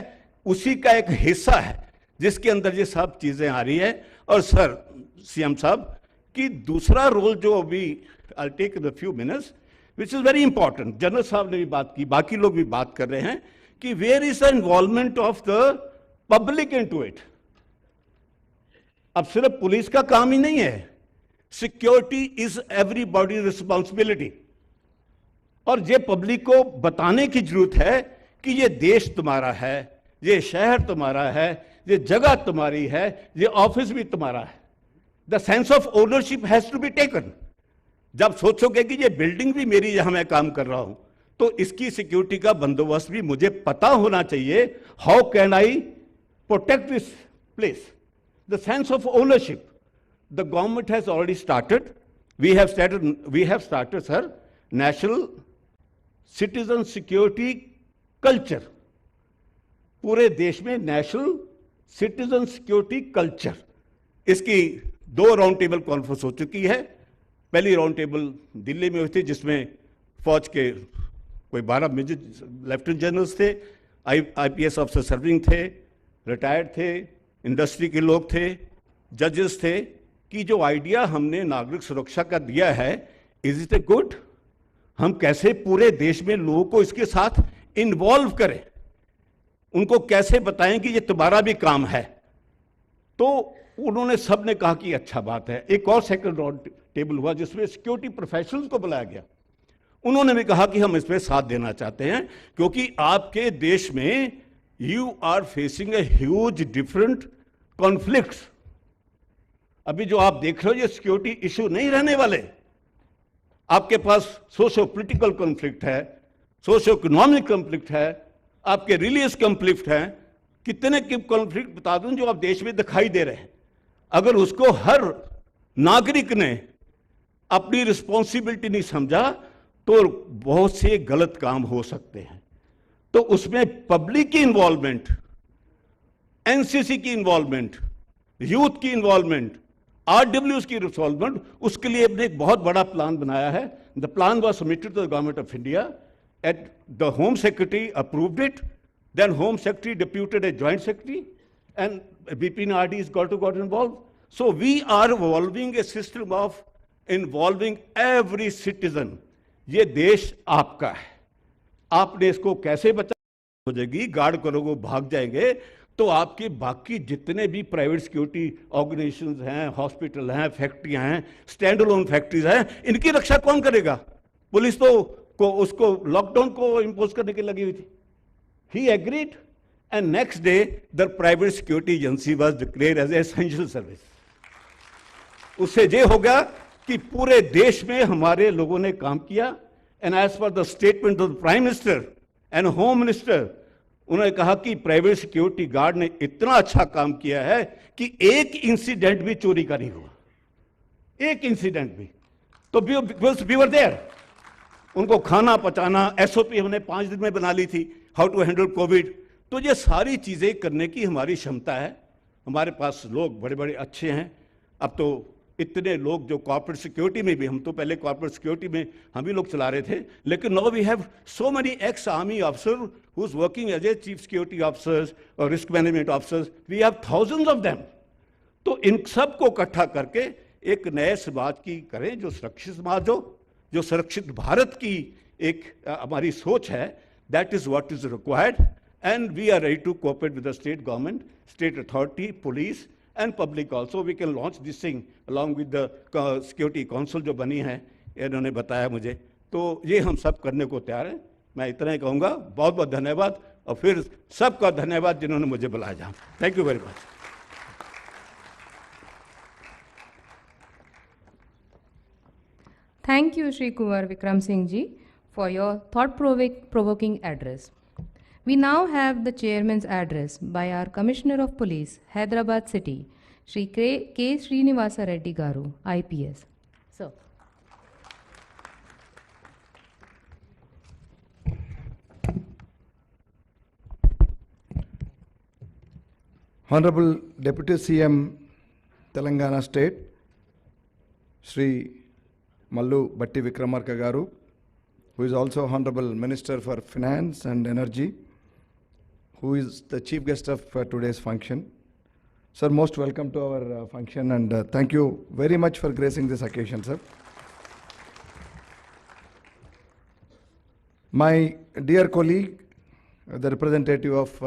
उसी का एक हिस्सा है जिसके अंदर ये सब चीजें आ रही है. और सर सीएम साहब कि दूसरा रोल जो अभी I take in a few minutes which is very important, general साहब ने भी बात की, बाकी लोग भी बात कर रहे हैं कि where is the involvement of the public into it. अब सिर्फ पुलिस का काम ही नहीं है, सिक्योरिटी इज एवरीबॉडी रिस्पॉन्सिबिलिटी. और ये पब्लिक को बताने की जरूरत है कि ये देश तुम्हारा है, ये शहर तुम्हारा है, ये जगह तुम्हारी है, ये ऑफिस भी तुम्हारा है. The sense of ownership has to be taken. जब सोचोगे कि ये बिल्डिंग भी मेरी, जहां मैं काम कर रहा हूं, तो इसकी सिक्योरिटी का बंदोबस्त भी मुझे पता होना चाहिए. How can I protect this place? The sense of ownership. The government has already started, we have started sir, national citizen security culture, पूरे देश में नेशनल सिटीजन सिक्योरिटी कल्चर, इसकी 2 राउंड टेबल कॉन्फ्रेंस हो चुकी है। पहली राउंड टेबल दिल्ली में हुई थी, जिसमें फौज के कोई 12 मेजर लेफ्टिनेंट जनरल्स थे, आईपीएस ऑफिसर सर्विंग थे, रिटायर्ड थे, इंडस्ट्री के लोग थे, जजेस थे, कि जो आइडिया हमने नागरिक सुरक्षा का दिया है, इज इट ए गुड, हम कैसे पूरे देश में लोगों को इसके साथ इन्वॉल्व करें, उनको कैसे बताएं कि ये तुम्हारा भी काम है। तो उन्होंने सबने कहा कि अच्छा बात है। एक और सेकंड राउंड टेबल हुआ जिसमें सिक्योरिटी प्रोफेशनल्स को बुलाया गया, उन्होंने भी कहा कि हम इसमें साथ देना चाहते हैं, क्योंकि आपके देश में you are facing a huge different conflicts. अभी जो आप देख रहे हो ये सिक्योरिटी इशू नहीं रहने वाले, आपके पास सोशो पॉलिटिकल कॉन्फ्लिक्ट है, सोशो इकोनॉमिक कॉन्फ्लिक्ट है, आपके रिलीजियस कॉन्फ्लिक्ट है, कितने के कॉन्फ्लिक्ट बता दूं जो आप देश में दिखाई दे रहे हैं। अगर उसको हर नागरिक ने अपनी रिस्पॉन्सिबिलिटी नहीं समझा तो बहुत से गलत काम हो सकते हैं। तो उसमें पब्लिक की इन्वॉल्वमेंट, एनसीसी की इन्वॉल्वमेंट, यूथ की इन्वॉल्वमेंट, आरडब्ल्यूज की इन्वॉल्वमेंट, उसके लिए हमने एक बहुत बड़ा प्लान बनाया है। The plan was submitted to the government of India at the home secretary approved it, then home secretary deputed a joint secretary and BP and RD is got involved. So we are evolving a system of involving every citizen. ये देश आपका है, आपने इसको कैसे बचा हो जाएगी, गार्ड करोगे भाग जाएंगे तो आपके बाकी जितने भी प्राइवेट सिक्योरिटी ऑर्गेनाइजेशंस हैं, हॉस्पिटल हैं, फैक्ट्रियां हैं, स्टैंड अलोन फैक्ट्रीज हैं, इनकी रक्षा कौन करेगा? पुलिस तो उसको लॉकडाउन को इम्पोज करने की लगी हुई थी। He agreed, and next day the private security agency was declared as an essential service. उससे ये हो गया कि पूरे देश में हमारे लोगों ने काम किया, and as per the statement of the Prime Minister and Home Minister, उन्होंने कहा कि प्राइवेट सिक्योरिटी गार्ड ने इतना अच्छा काम किया है कि एक इंसिडेंट भी चोरी का नहीं हुआ, एक इंसिडेंट भी। तो we were there. उनको खाना पचाना एसओपी हमने 5 दिन में बना ली थी, हाउ टू हैंडल कोविड। तो ये सारी चीज़ें करने की हमारी क्षमता है, हमारे पास लोग बड़े बड़े अच्छे हैं। अब तो इतने लोग जो कॉर्पोरेट सिक्योरिटी में भी, हम तो पहले कॉर्पोरेट सिक्योरिटी में हम ही लोग चला रहे थे, लेकिन now we have so many ex army officer who is working as a chief security officers और risk management officers, we have thousands of them. तो इन सब को इकट्ठा करके एक नए समाज की करें जो सुरक्षित समाज हो, जो सुरक्षित भारत की एक हमारी सोच है। That is what is required and we are ready to cooperate with the state government, state authority, police and public also. We can launch this thing along with the security council जो बनी है, इन्होंने बताया मुझे। तो ये हम सब करने को तैयार हैं। मैं इतना ही कहूँगा, बहुत बहुत धन्यवाद, और फिर सबका धन्यवाद जिन्होंने मुझे बुलाया जहाँ। Thank you very much. Thank you, Shri Kunwar Vikram Singh ji, for your thought-provoking address. We now have the chairman's address by our Commissioner of Police, Hyderabad City, Shri K. Srinivasa Reddy Garu, IPS. Sir. Honorable Deputy CM, Telangana State, Shri Mallu Bhatti Vikramarka Garu, who is also Honorable Minister for Finance and Energy, who is the chief guest of today's function. Sir, most welcome to our function, and thank you very much for gracing this occasion, sir. My dear colleague, the representative of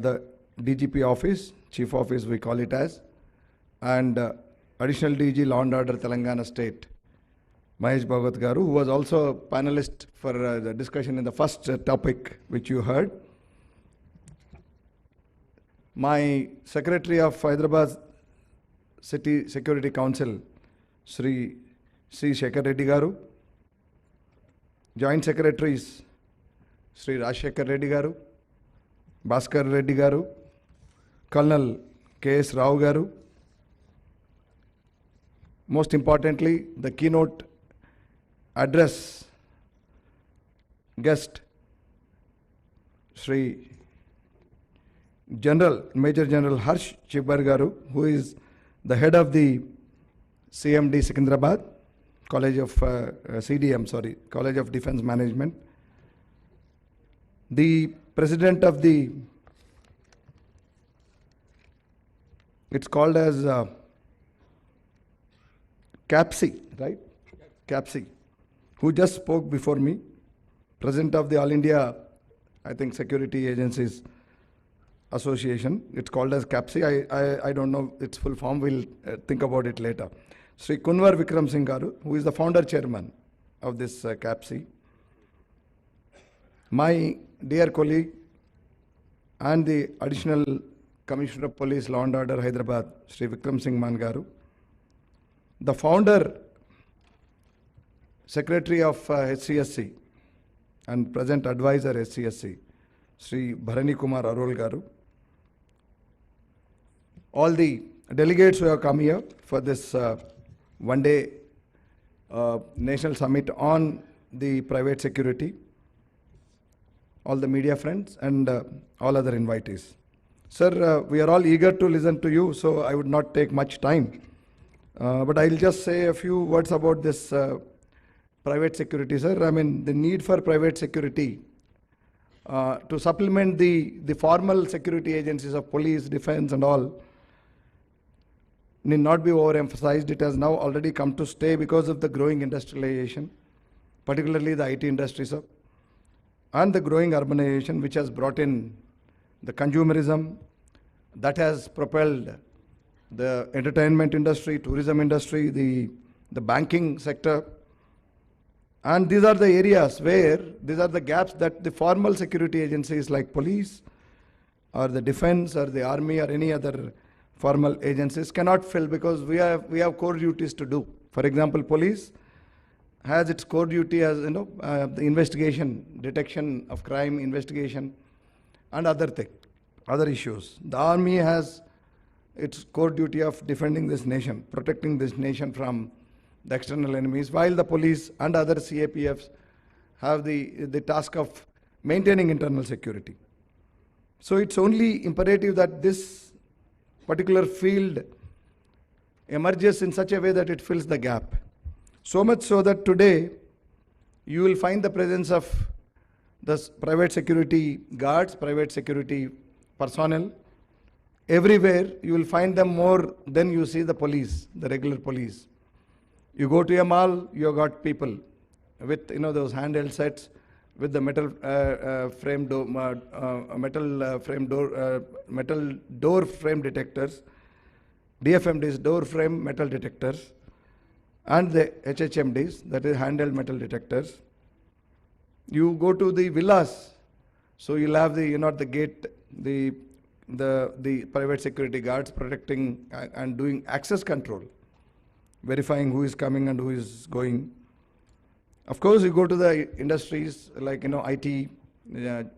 the DGP office, chief office we call it as, and additional DG Law and Order Telangana State, Mahesh Bhagat Garu, who was also a panelist for the discussion in the first topic which you heard. My Secretary of Hyderabad City Security Council, Sri C. Shekhar Reddy Garu, Joint Secretaries, Sri Rajshekhar Reddy Garu, Bhaskar Reddy Garu, Colonel K.S. Rao Garu. Most importantly, the keynote address guest, Sri Major General Harsh Chibbar Garu, who is the head of the CMD Secunderabad, College of College of Defence Management, the president of the, it's called as CAPSI, right? CAPSI, who just spoke before me, president of the All India, I think, Security Agencies Association. It's called as CAPSI. I don't know its full form. We'll think about it later. Sri Kunwar Vikram Singh Garu, who is the founder chairman of this CAPSI. My dear colleague and the additional Commissioner of Police Law and Order Hyderabad, Sri Vikram Singh Man Garu, the founder Secretary of HCSC and present advisor HCSC, Sri Bharani Kumar Arol Garu, all the delegates who have come here for this one-day national summit on the private security, all the media friends and all other invitees. Sir, we are all eager to listen to you, so I would not take much time. But I'll just say a few words about this private security, sir. I mean, the need for private security to supplement the formal security agencies of police, defense and all need not be overemphasized. It has now already come to stay because of the growing industrialization, particularly the IT industry, sir, and the growing urbanization, which has brought in the consumerism that has propelled the entertainment industry, tourism industry, the banking sector. And these are the areas where, these are the gaps that the formal security agencies like police or the defense or the army or any other formal agencies cannot fill, because we have core duties to do. For example, police has its core duty as, the investigation, detection of crime, investigation and other issues. The army has its core duty of defending this nation, protecting this nation from the external enemies, while the police and other CAPFs have the task of maintaining internal security. So it's only imperative that this particular field emerges in such a way that it fills the gap. So much so that today you will find the presence of the private security guards, private security personnel. Everywhere you will find them more than you see the police, the regular police. You go to a mall, you have got people with those handheld sets with the metal door frame detectors, DFMDs, door frame metal detectors, and the HHMDs, that is handheld metal detectors. You go to the villas, so you'll have the gate, the private security guards protecting and doing access control, verifying who is coming and who is going. Of course, you go to the industries like IT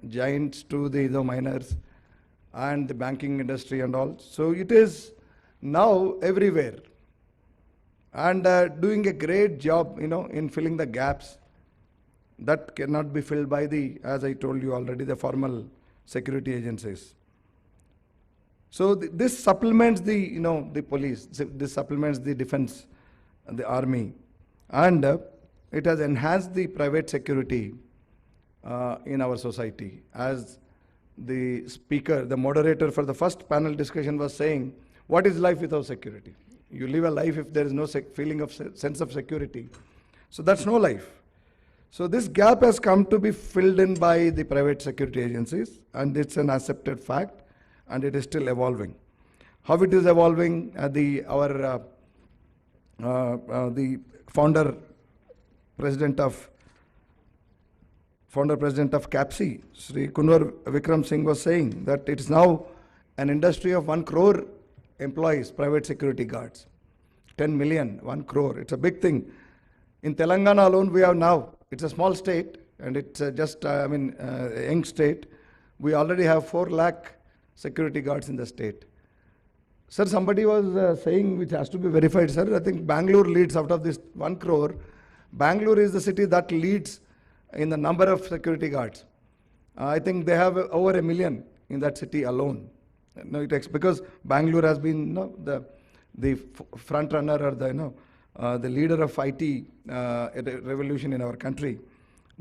giants to the miners and the banking industry and all. So it is now everywhere and doing a great job, in filling the gaps that cannot be filled by as I told you already, the formal security agencies. So this supplements the police. This supplements the defense, the army, and it has enhanced the private security in our society. As the speaker, the moderator for the first panel discussion was saying, what is life without security? You live a life if there is no feeling of sense of security. So that's no life. So this gap has come to be filled in by the private security agencies, and it's an accepted fact, and it is still evolving. How it is evolving? The founder president of CAPSI, Sri Kunwar Vikram Singh, was saying that it is now an industry of 1 crore employees, private security guards. 10 million, 1 crore. It's a big thing. In Telangana alone, we have now, it's a small state and it's just, a young state. We already have 4 lakh security guards in the state. Sir, somebody was saying, which has to be verified, sir, I think Bangalore leads out of this 1 crore. Bangalore is the city that leads in the number of security guards. I think they have over 1 million in that city alone. No, because Bangalore has been, the front runner, or the leader of IT revolution in our country.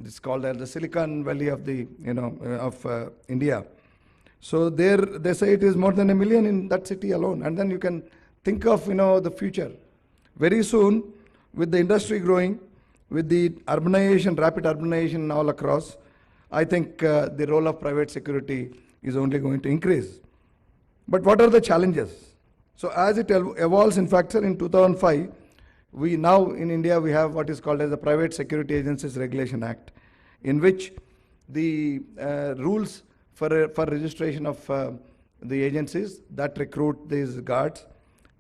It's called the Silicon Valley of the India. So there they say it is more than 1 million in that city alone, and then you can think of the future. Very soon, with the industry growing, with the urbanization, rapid urbanization all across, I think the role of private security is only going to increase. But what are the challenges? So as it evolves, in fact, sir, in 2005, we now in India, we have what is called as the Private Security Agencies Regulation Act, in which the rules for registration of the agencies that recruit these guards,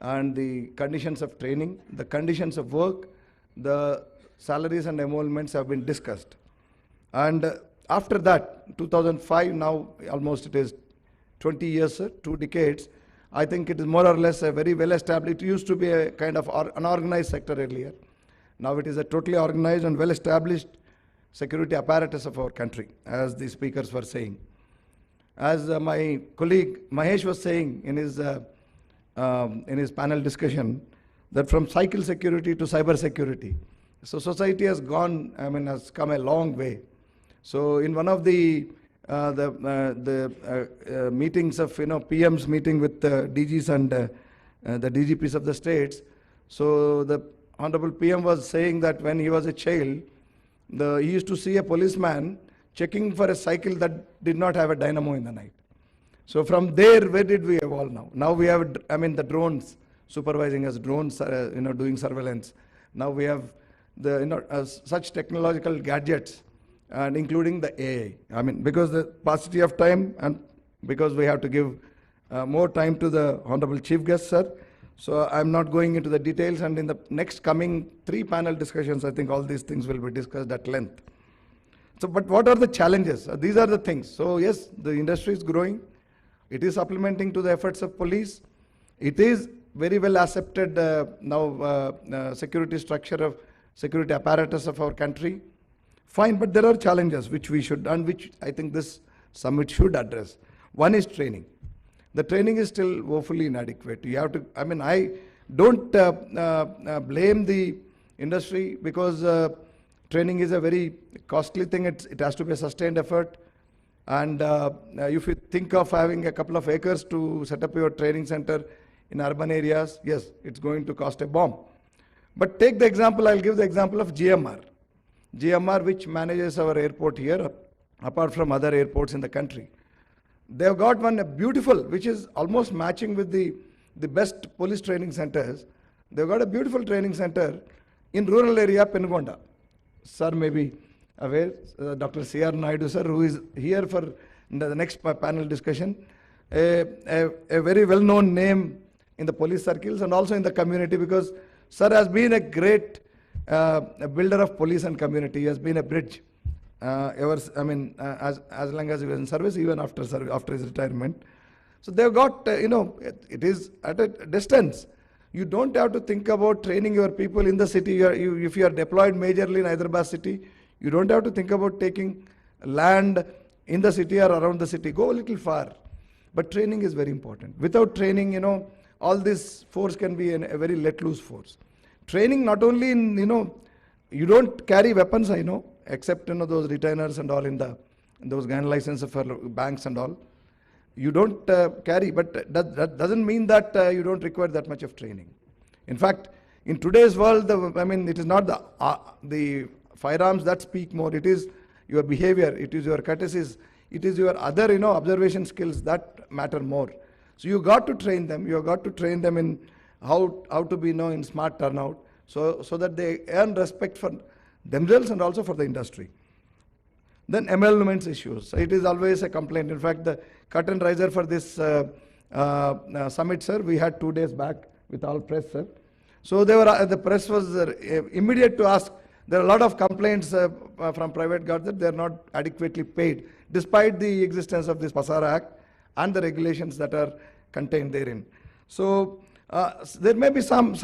and the conditions of training, the conditions of work, the salaries and emoluments have been discussed. And after that, 2005, now almost it is 20 years, sir, 2 decades, I think it is more or less a very well established. It used to be a kind of unorganized sector earlier. Now it is a totally organized and well established security apparatus of our country, as the speakers were saying. As my colleague Mahesh was saying in his panel discussion, that from cycle security to cyber security. So society has gone, has come a long way. So in one of the meetings of PM's meeting with DGs and the DGPs of the states, so the Honorable PM was saying that when he was a child, he used to see a policeman checking for a cycle that did not have a dynamo in the night. So from there, where did we evolve now? Now we have, the drones supervising us, drones, doing surveillance. Now we have such technological gadgets, and including the AI. Because the paucity of time, and because we have to give more time to the Honorable Chief Guest, sir. So I'm not going into the details, and in the next coming 3 panel discussions, I think all these things will be discussed at length. So, but what are the challenges? These are the things. So yes, the industry is growing. It is supplementing to the efforts of police. It is very well accepted security structure of security apparatus of our country. Fine, but there are challenges which we should, and which I think this summit should address. One is training. The training is still woefully inadequate. You have to, I don't blame the industry, because training is a very costly thing. It has to be a sustained effort. And if you think of having a couple of acres to set up your training center in urban areas, yes, it's going to cost a bomb. But take the example, I'll give the example of GMR. GMR, which manages our airport here, apart from other airports in the country. They've got one beautiful, which is almost matching with the best police training centers. They've got a beautiful training center in rural area, Penugonda. Sir may be aware, Dr. C.R. Naidu, sir, who is here for the next panel discussion, a very well-known name in the police circles and also in the community, because sir has been a great a builder of police and community. He has been a bridge as long as he was in service, even after his retirement. So they've got, it is at a distance. You don't have to think about training your people in the city. If you are deployed majorly in Hyderabad city, you don't have to think about taking land in the city or around the city. Go a little far. But training is very important. Without training, all this force can be a very let loose force. Training not only in, you don't carry weapons, I know, except, those retainers and all in those gun licenses for banks and all. You don't carry, but that doesn't mean that you don't require that much of training. In fact, in today's world, it is not the firearms that speak more. It is your behavior, it is your courtesies, it is your other, observation skills that matter more. So you got to train them. You have got to train them in how to be, in smart turnout, so that they earn respect for themselves and also for the industry. Then emoluments issues. It is always a complaint. In fact, the curtain raiser for this summit, sir, we had 2 days back with all press, sir. So the press was immediate to ask. There are a lot of complaints from private guards that they are not adequately paid, despite the existence of this Pasara Act and the regulations that are contained therein. So there may be some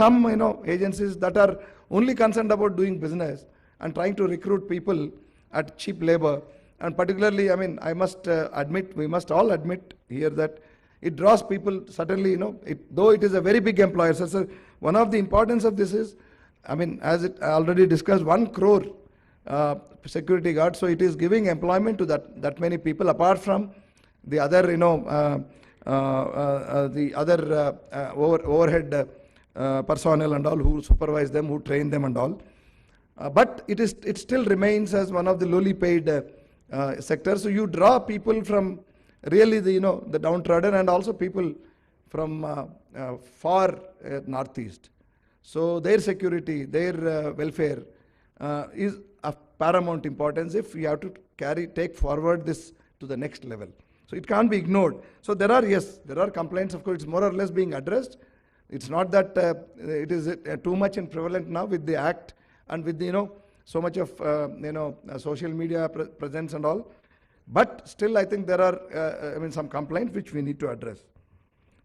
agencies that are only concerned about doing business and trying to recruit people at cheap labor. And particularly, I mean, I must admit, we must all admit here that it draws people, certainly, though it is a very big employer. So one of the importance of this is, I mean, as it already discussed, 1 crore security guards. So it is giving employment to that many people, apart from the other, the other overhead personnel and all who supervise them, who train them and all. But it still remains as one of the lowly paid sectors. So you draw people from really the downtrodden, and also people from far northeast. So their security, their welfare is of paramount importance if we have to take forward this to the next level. So it can't be ignored. So there are complaints. Of course, it's more or less being addressed. It's not that it is too much and prevalent now with the act and with so much of social media presence and all. But still, I think there are some complaints which we need to address.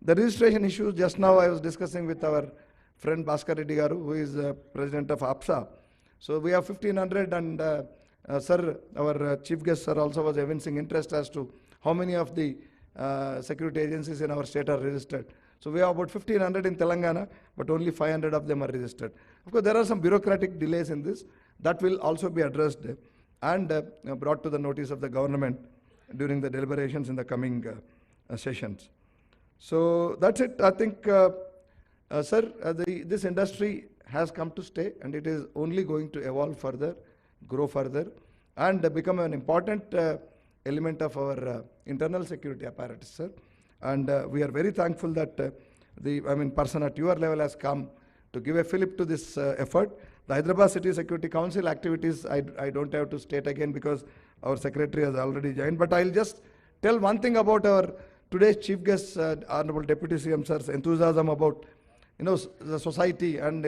The registration issues, just now I was discussing with our friend Bhaskar Reddy Garu, who is president of APSA. So we have 1,500, and sir, our chief guest sir also was evincing interest as to how many of the security agencies in our state are registered. So we have about 1,500 in Telangana, but only 500 of them are registered. Of course, there are some bureaucratic delays in this. That will also be addressed and brought to the notice of the government during the deliberations in the coming sessions. So that's it. I think, sir, this industry has come to stay, and it is only going to evolve further, grow further, and become an important element of our internal security apparatus, sir. And we are very thankful that person at your level has come to give a fillip to this effort. The Hyderabad City Security Council activities, I don't have to state again because our secretary has already joined. But I'll just tell one thing about our today's chief guest, Honorable Deputy CM sir's enthusiasm about the society and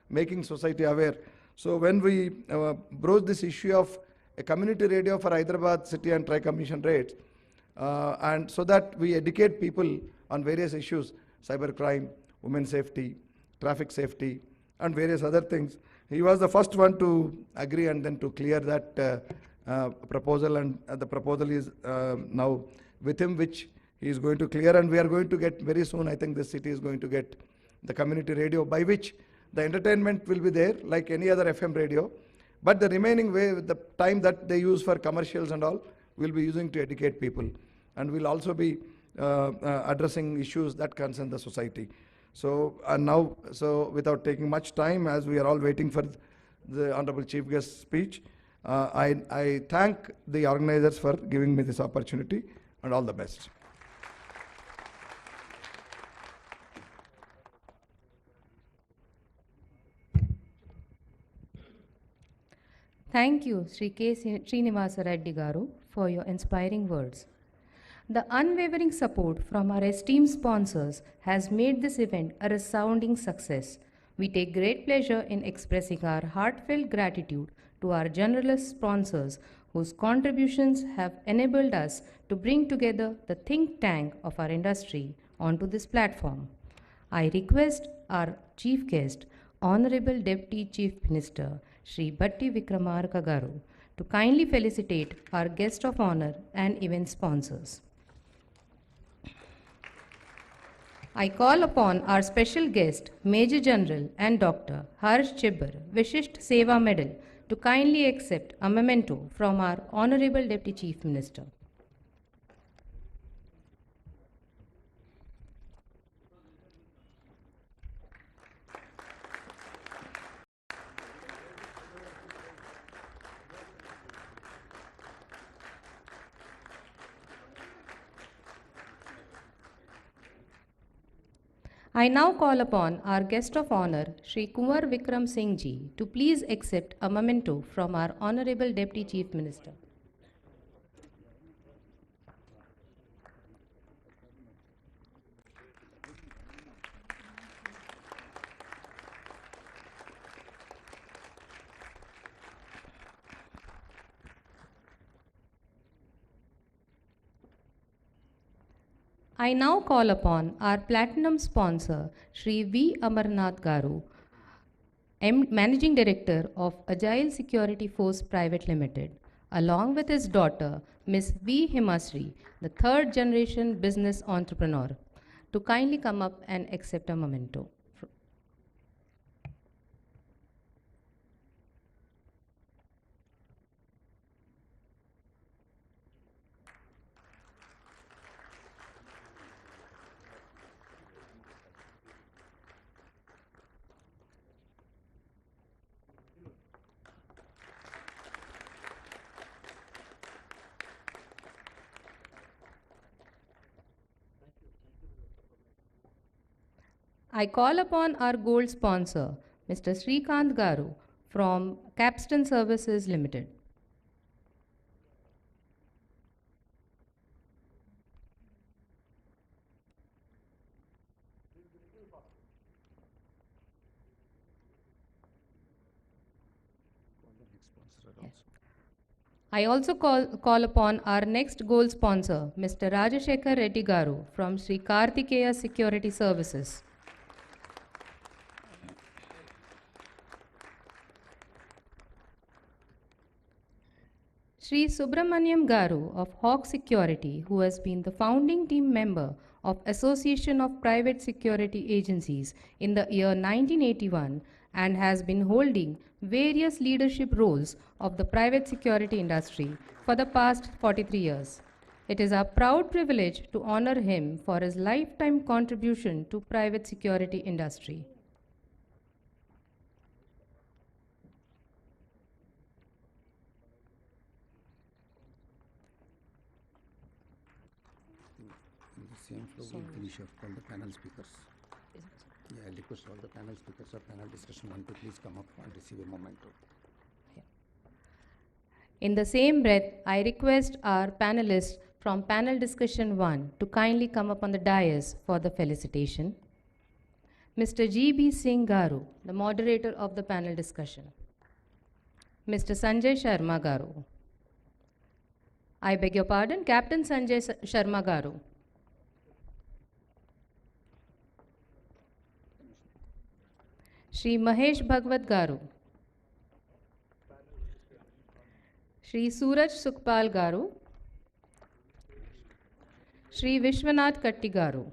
making society aware. So when we broached this issue of a community radio for Hyderabad City and Tri-Commission rates, and so that we educate people on various issues, cybercrime, women's safety, traffic safety, and various other things. He was the first one to agree and then to clear that proposal, and the proposal is now with him, which he is going to clear, and we are going to get very soon. I think this city is going to get the community radio, by which the entertainment will be there like any other FM radio, but the remaining way, the time that they use for commercials and all, we'll be using to educate people, and we'll also be addressing issues that concern the society. So now, without taking much time, as we are all waiting for the Honorable Chief Guest's speech, I thank the organizers for giving me this opportunity, and all the best. Thank you, Sri K. Srinivasa Reddy Garu, for your inspiring words. The unwavering support from our esteemed sponsors has made this event a resounding success. We take great pleasure in expressing our heartfelt gratitude to our generous sponsors whose contributions have enabled us to bring together the think tank of our industry onto this platform. I request our chief guest, Honorable Deputy Chief Minister, Shri Bhatti Vikramarka Garu, to kindly felicitate our guest of honor and event sponsors. I call upon our special guest, Major General and Dr. Harsh Chibbar, Vishisht Seva Medal, to kindly accept a memento from our Honorable Deputy Chief Minister. I now call upon our guest of honor, Shri Kumar Vikram Singh Ji, to please accept a memento from our Honorable Deputy Chief Minister. I now call upon our platinum sponsor, Shri V. Amarnath Garu, Managing Director of Agile Security Force Private Limited, along with his daughter, Ms. V. Himasri, the third generation business entrepreneur, to kindly come up and accept a memento. I call upon our gold sponsor, Mr. Srikanth Garu from Capstan Services Limited. I also call upon our next gold sponsor, Mr. Rajashekar Reddy Garu from Sri Kartikeya Security Services. Sri Subramaniam Garu of Hawk Security, who has been the founding team member of Association of Private Security Agencies in the year 1981 and has been holding various leadership roles of the private security industry for the past 43 years. It is our proud privilege to honor him for his lifetime contribution to private security industry. In the same flow, we'll finish off all the panel speakers. Yeah, I request all the panel speakers of panel discussion 1 to please come up and receive a memento. In the same breath, I request our panelists from panel discussion 1 to kindly come up on the dais for the felicitation. Mr. G.B. Singh Garu, the moderator of the panel discussion. Mr. Sanjay Sharma Garu. I beg your pardon, Captain Sanjay Sharma Garu. Shri Mahesh Bhagwat Garu. Shri Suraj Sukhpal Garu. Shri Vishwanath Katti Garu.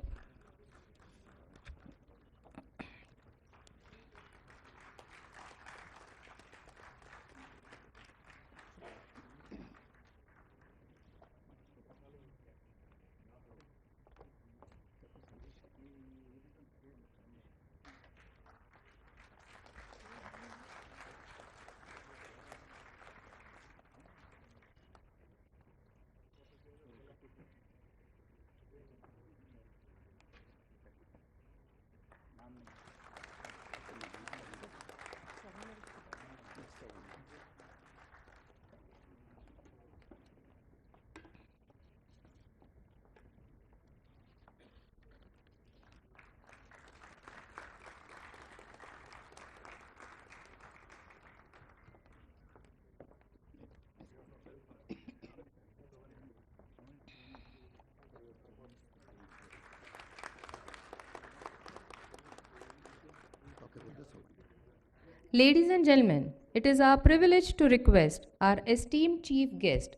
Ladies and gentlemen, it is our privilege to request our esteemed chief guest,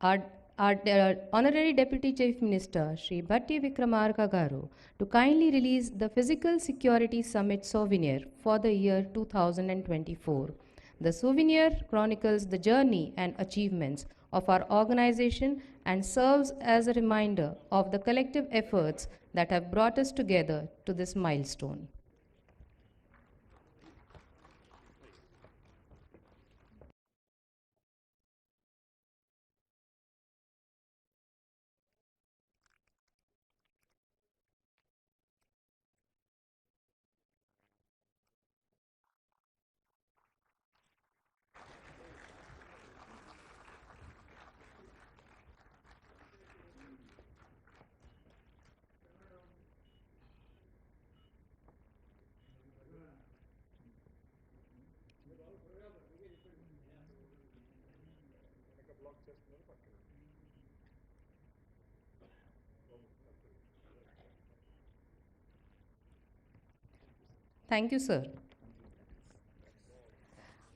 our Honorary Deputy Chief Minister, Sri Bhatti Vikramarka Garu, to kindly release the Physical Security Summit souvenir for the year 2024. The souvenir chronicles the journey and achievements of our organization and serves as a reminder of the collective efforts that have brought us together to this milestone. Thank you, sir.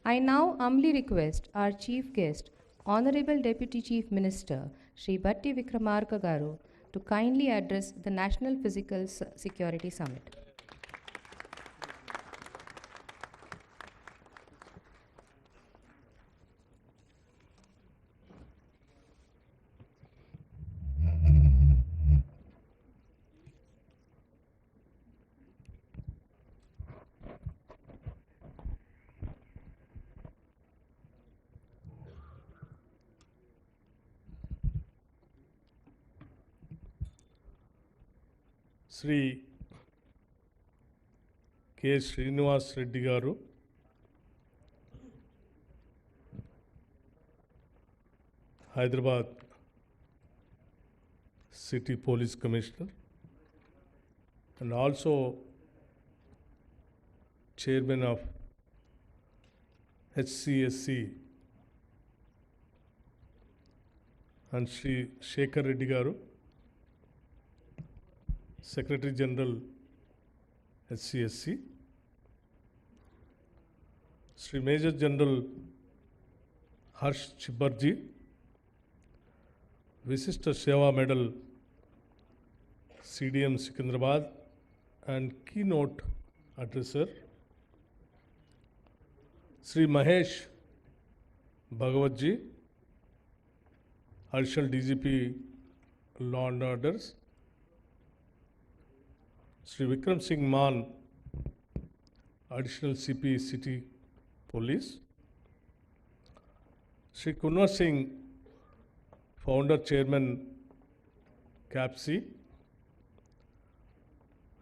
I now humbly request our chief guest, Honorable Deputy Chief Minister Shri Bhatti Vikramarka Garu to kindly address the National Physical Security Summit. Shri K. Srinivas Reddy garu, Hyderabad city police commissioner and also chairman of HCSC, and Shri Shekhar Reddy garu, Secretary General HCSC, Shri Major General Harsh Chibarji, Visishta Seva Medal CDM Secunderabad, and keynote addresser Sri Mahesh Bhagawatji, Additional DGP Law and Orders, Sri Vikram Singh Man, Additional CP City Police, Sri Kunwar Singh, Founder Chairman CAPSI,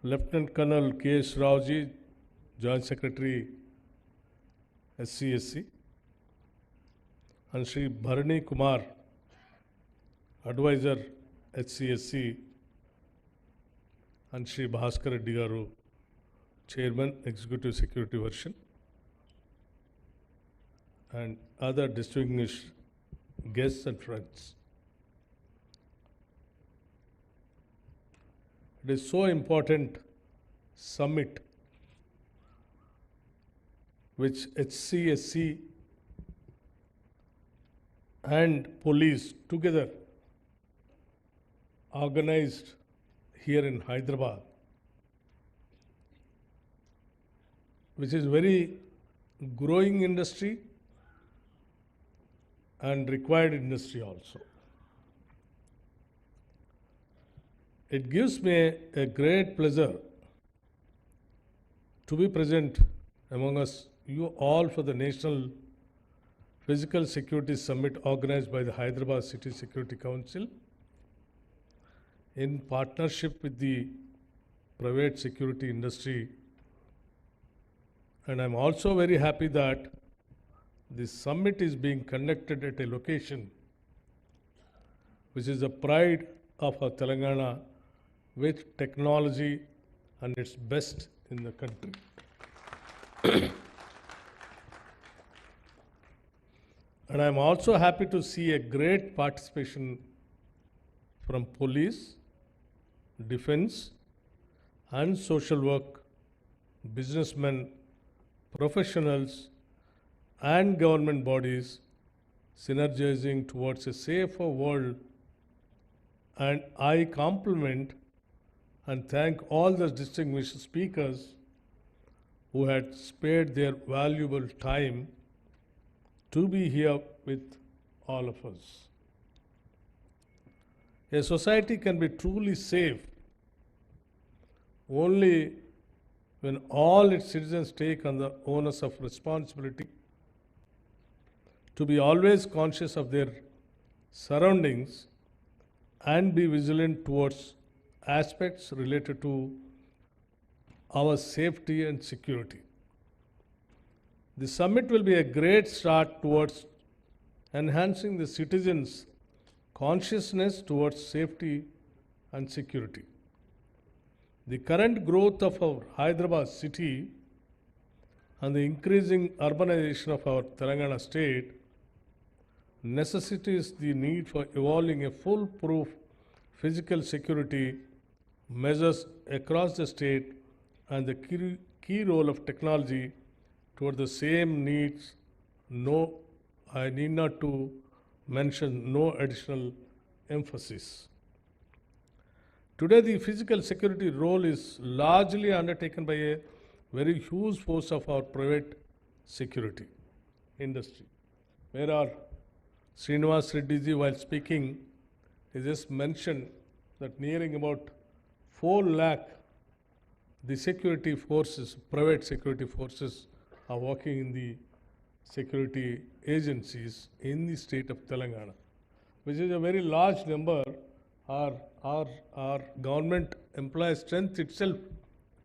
Lieutenant Colonel K.S. Raoji, Joint Secretary SCSC, and Sri Bharani Kumar, Advisor HCSC, and Sri Bhaskar Reddy garu, Chairman Executive Security Version, and other distinguished guests and friends. It is so important summit which HCSC and police together organized here in Hyderabad, which is very growing industry and required industry also. It gives me a great pleasure to be present among us, you all, for the National Physical Security Summit organized by the Hyderabad City Security Council in partnership with the private security industry. And I'm also very happy that this summit is being conducted at a location which is the pride of our Telangana, with technology and its best in the country. And I'm also happy to see a great participation from police, defense, and social work, businessmen, professionals, and government bodies synergizing towards a safer world. And I compliment and thank all the distinguished speakers who had spared their valuable time to be here with all of us. A society can be truly safe only when all its citizens take on the onus of responsibility to be always conscious of their surroundings and be vigilant towards aspects related to our safety and security. The summit will be a great start towards enhancing the citizens' consciousness towards safety and security. The current growth of our Hyderabad city and the increasing urbanization of our Telangana state necessitates the need for evolving a foolproof physical security measures across the state, and the key role of technology toward the same needs. No, I need not to mention no additional emphasis. Today, the physical security role is largely undertaken by a very huge force of our private security industry. Where our Revanth Reddy ji, while speaking, he just mentioned that nearing about 4 lakh the security forces, private security forces, are working in the security agencies in the state of Telangana, which is a very large number. Our government employee strength itself,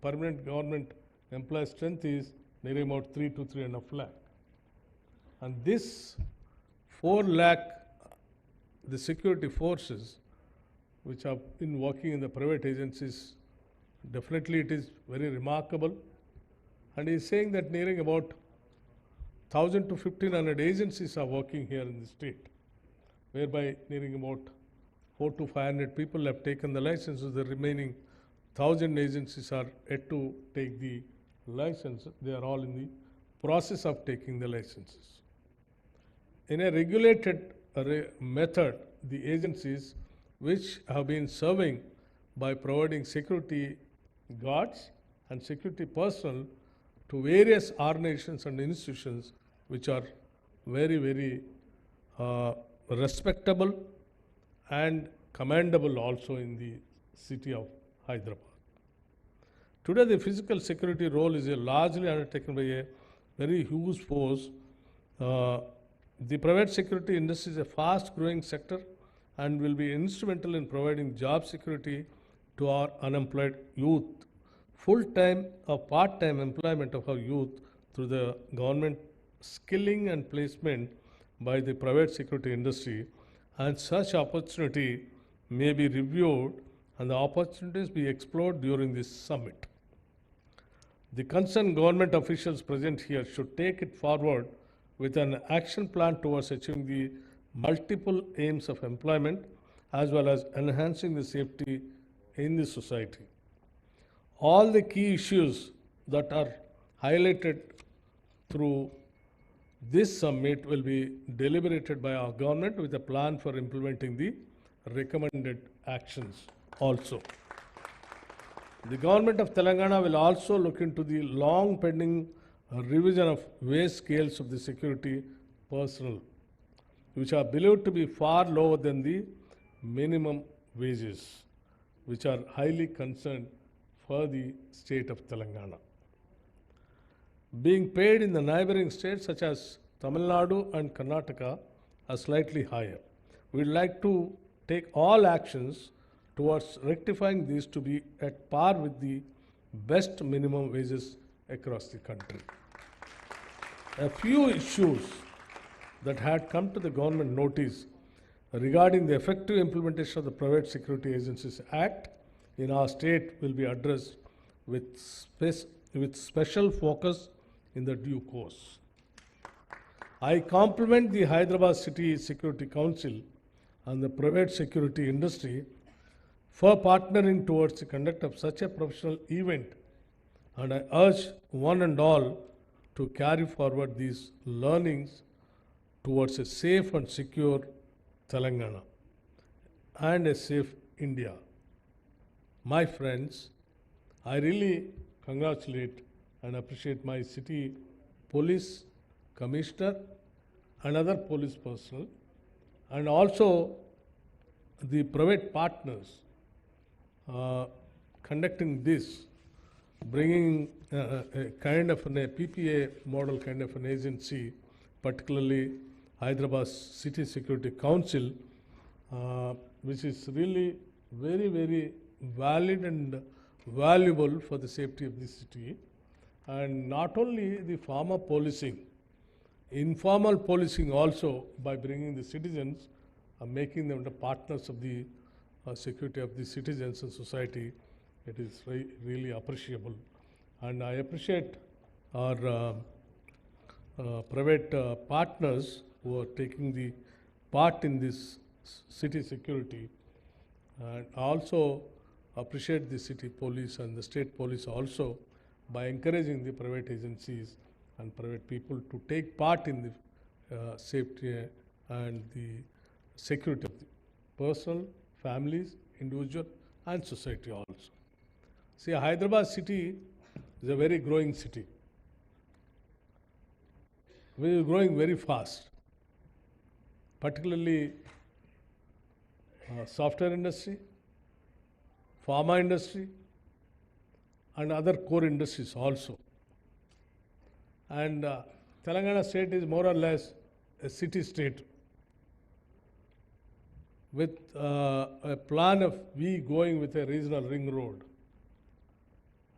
permanent government employee strength is nearly about 3 to 3.5 lakh. And this 4 lakh, the security forces which have been working in the private agencies, definitely it is very remarkable. And he is saying that nearing about 1,000 to 1,500 agencies are working here in the state, whereby nearing about 400 to 500 people have taken the licenses. The remaining 1,000 agencies are yet to take the license. They are all in the process of taking the licenses. In a regulated method, the agencies which have been serving by providing security guards and security personnel to various organizations and institutions which are very, very respectable and commendable also in the city of Hyderabad. Today, the physical security role is largely undertaken by a very huge force. The private security industry is a fast-growing sector and will be instrumental in providing job security to our unemployed youth, full-time or part-time employment of our youth through the government skilling and placement by the private security industry, and such opportunity may be reviewed and the opportunities be explored during this summit. The concerned government officials present here should take it forward with an action plan towards achieving the multiple aims of employment as well as enhancing the safety in the society. All the key issues that are highlighted through this summit will be deliberated by our government with a plan for implementing the recommended actions also. The government of Telangana will also look into the long pending revision of wage scales of the security personnel, which are believed to be far lower than the minimum wages, which are highly concerned for the state of Telangana. Being paid in the neighboring states such as Tamil Nadu and Karnataka are slightly higher. We'd like to take all actions towards rectifying these to be at par with the best minimum wages across the country. A few issues that had come to the government notice regarding the effective implementation of the Private Security Agencies Act in our state will be addressed with special focus in the due course. I compliment the Hyderabad City Security Council and the private security industry for partnering towards the conduct of such a professional event, and I urge one and all to carry forward these learnings towards a safe and secure Telangana and a safe India. My friends, I really congratulate and appreciate my city police commissioner and other police personnel, and also the private partners conducting this, bringing a kind of a PPA model kind of an agency, particularly Hyderabad City Security Council, which is really very, very valid and valuable for the safety of the city. And not only the formal policing, informal policing also, by bringing the citizens, making them the partners of the security of the citizens and society. It is really appreciable. And I appreciate our private partners who are taking the part in this city security. And I also appreciate the city police and the state police also by encouraging the private agencies and private people to take part in the safety and the security of the personal, families, individual, and society also. See, Hyderabad city is a very growing city. We are growing very fast, particularly software industry, pharma industry, and other core industries also. And Telangana state is more or less a city state with a plan of we going with a regional ring road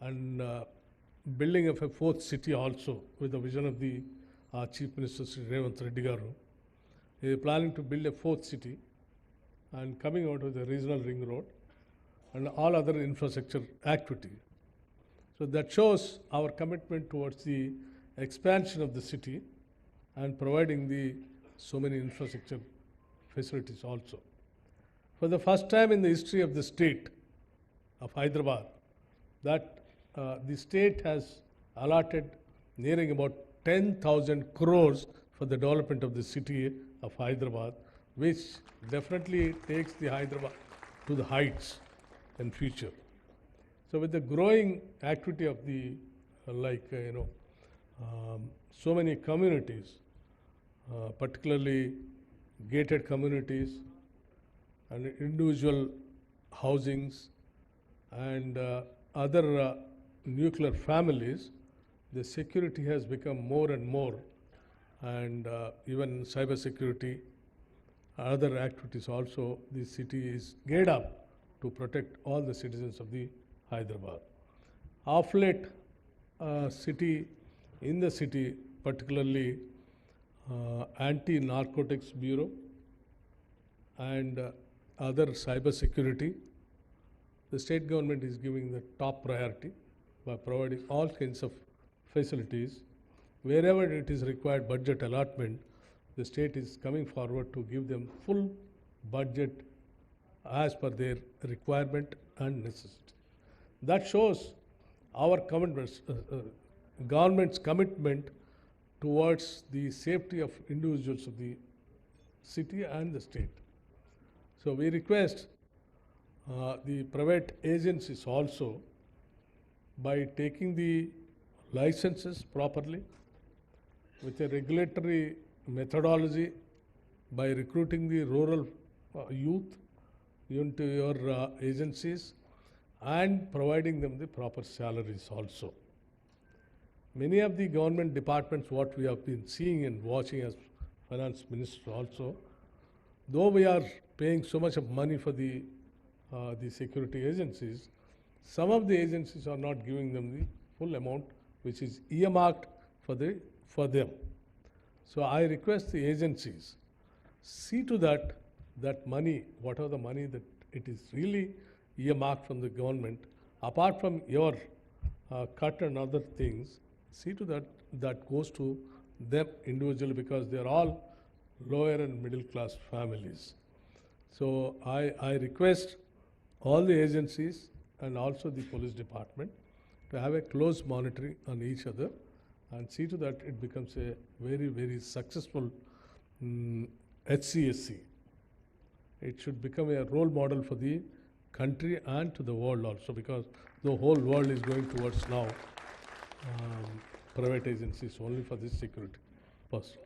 and building of a fourth city also with the vision of the Chief Minister Sri Revanth Reddy garu. He is planning to build a fourth city and coming out with a regional ring road and all other infrastructure activity. So that shows our commitment towards the expansion of the city and providing the so many infrastructure facilities also. For the first time in the history of the state of Hyderabad, that the state has allotted nearing about 10,000 crores for the development of the city of Hyderabad, which definitely takes the Hyderabad to the heights in future. So with the growing activity of the so many communities, particularly gated communities and individual housings and other nuclear families, the security has become more and more, and even cyber security, other activities also, the city is geared up to protect all the citizens of the Hyderabad. Of late, in the city, particularly Anti-Narcotics Bureau and other cyber security, the state government is giving the top priority by providing all kinds of facilities. Wherever it is required budget allotment, the state is coming forward to give them full budget as per their requirement and necessity. That shows our commitments, government's commitment towards the safety of individuals of the city and the state. So we request the private agencies also, by taking the licenses properly with a regulatory methodology, by recruiting the rural youth into your agencies and providing them the proper salaries also. Many of the government departments, what we have been seeing and watching as finance minister also, though we are paying so much of money for the security agencies, some of the agencies are not giving them the full amount which is earmarked for them. So I request the agencies, see to that money, whatever the money that it is really earmarked from the government, apart from your cut and other things, see to that goes to them individually, because they are all lower and middle class families. So I request all the agencies and also the police department to have a close monitoring on each other and see to that it becomes a very, very successful HCSC. It should become a role model for the country and to the world also, because the whole world is going towards now private agencies only for this security purpose.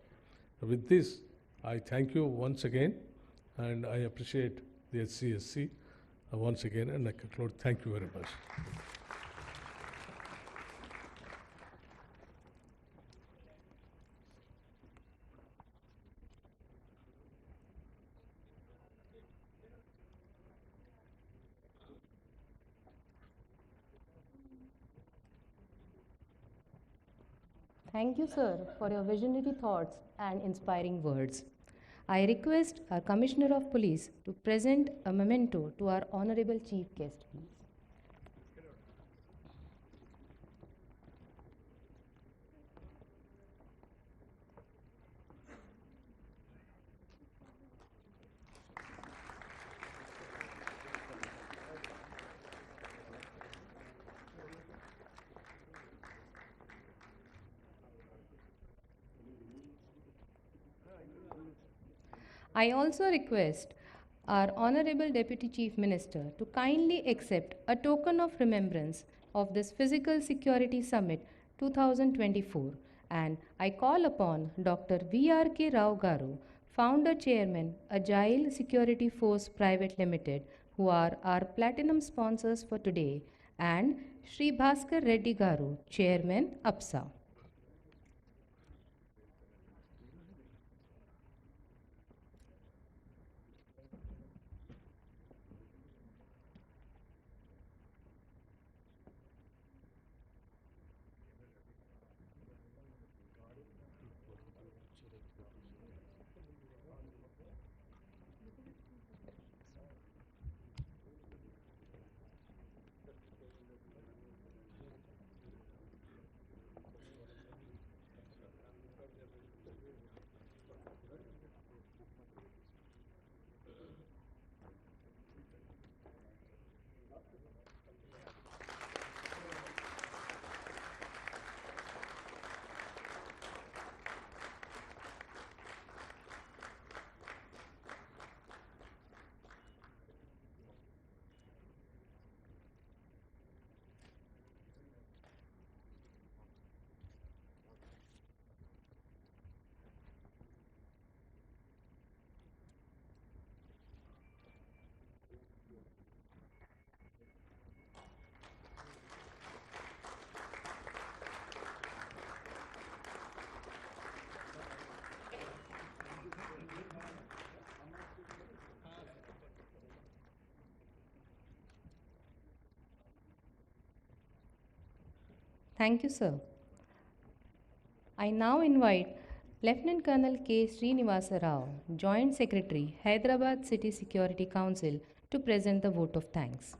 With this, I thank you once again, and I appreciate the HCSC once again, and I conclude. Thank you very much. Thank you, sir, for your visionary thoughts and inspiring words. I request our Commissioner of Police to present a memento to our Honorable Chief Guest, please. I also request our Honorable Deputy Chief Minister to kindly accept a token of remembrance of this Physical Security Summit 2024, and I call upon Dr. V.R.K. Rao Garu, Founder Chairman, Agile Security Force Private Limited, who are our platinum sponsors for today, and Shri Bhaskar Reddy Garu, Chairman, APSA. Thank you, sir. I now invite Lieutenant Colonel K. Srinivasa Rao, Joint Secretary, Hyderabad City Security Council, to present the vote of thanks.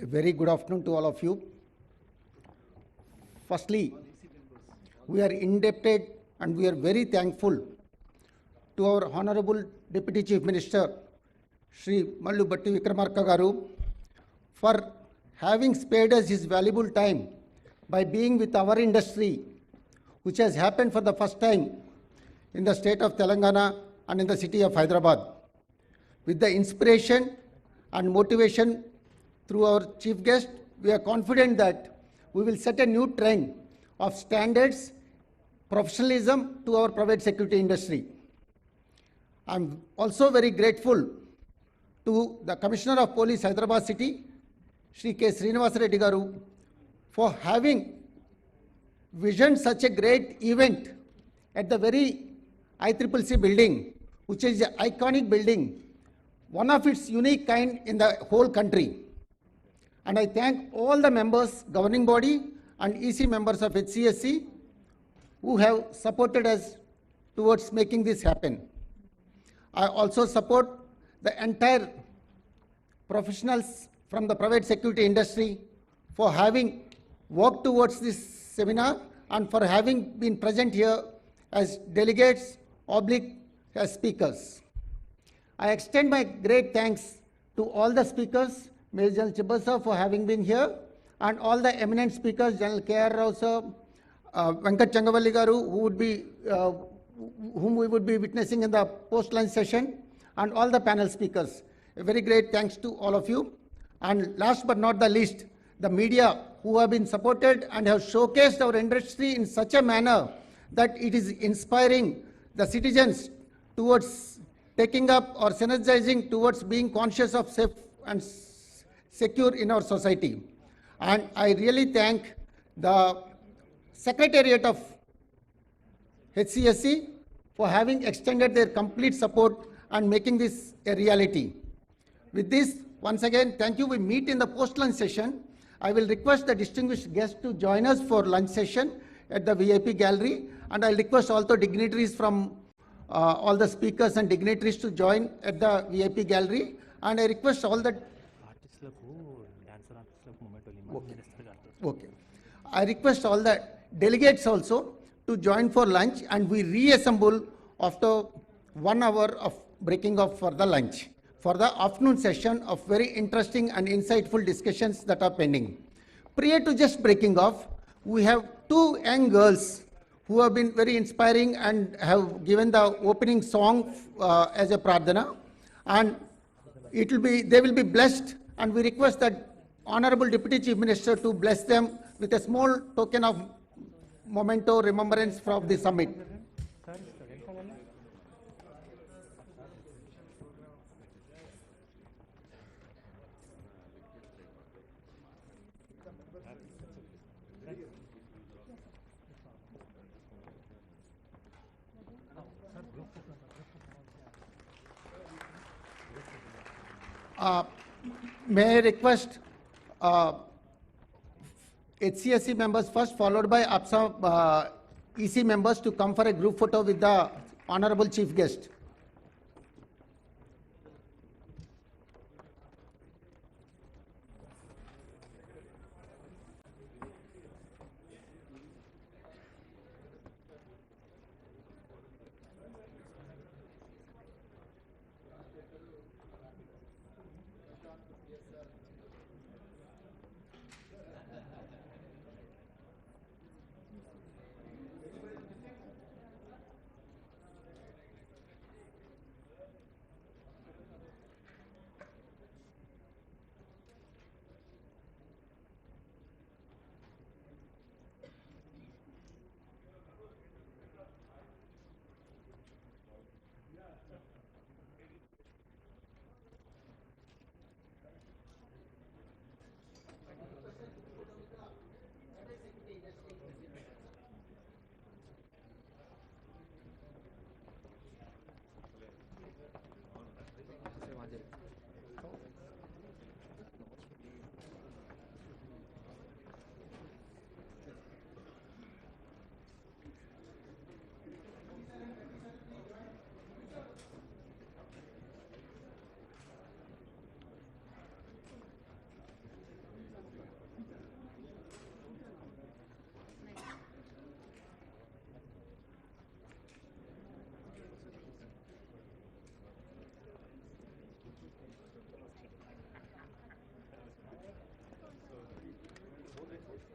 A very good afternoon to all of you. Firstly, we are indebted and we are very thankful to our Honorable Deputy Chief Minister, Shri Mallu Bhatti Vikramarka Garu, for having spared us his valuable time by being with our industry, which has happened for the first time in the state of Telangana and in the city of Hyderabad. With the inspiration and motivation through our chief guest, we are confident that we will set a new trend of standards, professionalism to our private security industry. I'm also very grateful to the Commissioner of Police, Hyderabad City, Shri K. Srinivasa Reddy Garu, for having visioned such a great event at the very ICCC building, which is an iconic building, one of its unique kind in the whole country. And I thank all the members, governing body and EC members of HCSC who have supported us towards making this happen. I also support the entire professionals from the private security industry for having worked towards this seminar and for having been present here as delegates, as speakers. I extend my great thanks to all the speakers, Major General Chibasa for having been here, and all the eminent speakers, General K.R. Rao sir, Venkat Changavalli Garu, whom we would be witnessing in the post-lunch session, and all the panel speakers. A very great thanks to all of you. And last but not the least, the media who have been supported and have showcased our industry in such a manner that it is inspiring the citizens towards taking up or synergizing towards being conscious of safe and secure in our society. And I really thank the Secretariat of HCSC for having extended their complete support and making this a reality. With this, once again, thank you. We meet in the post-lunch session. I will request the distinguished guests to join us for lunch session at the VIP gallery, and I'll request also dignitaries from all the speakers and dignitaries to join at the VIP gallery, and I request all the I request all the delegates also to join for lunch, and we reassemble after 1 hour of breaking off for the lunch, for the afternoon session of very interesting and insightful discussions that are pending. Prior to just breaking off, we have two young girls who have been very inspiring and have given the opening song as a pradhana, and they will be blessed, and we request that Honorable Deputy Chief Minister to bless them with a small token of memento remembrance from the summit. May I request HCSC members first, followed by APSA EC members to come for a group photo with the Honorable Chief Guest.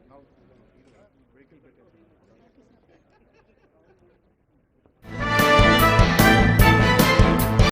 Now, vehicle better.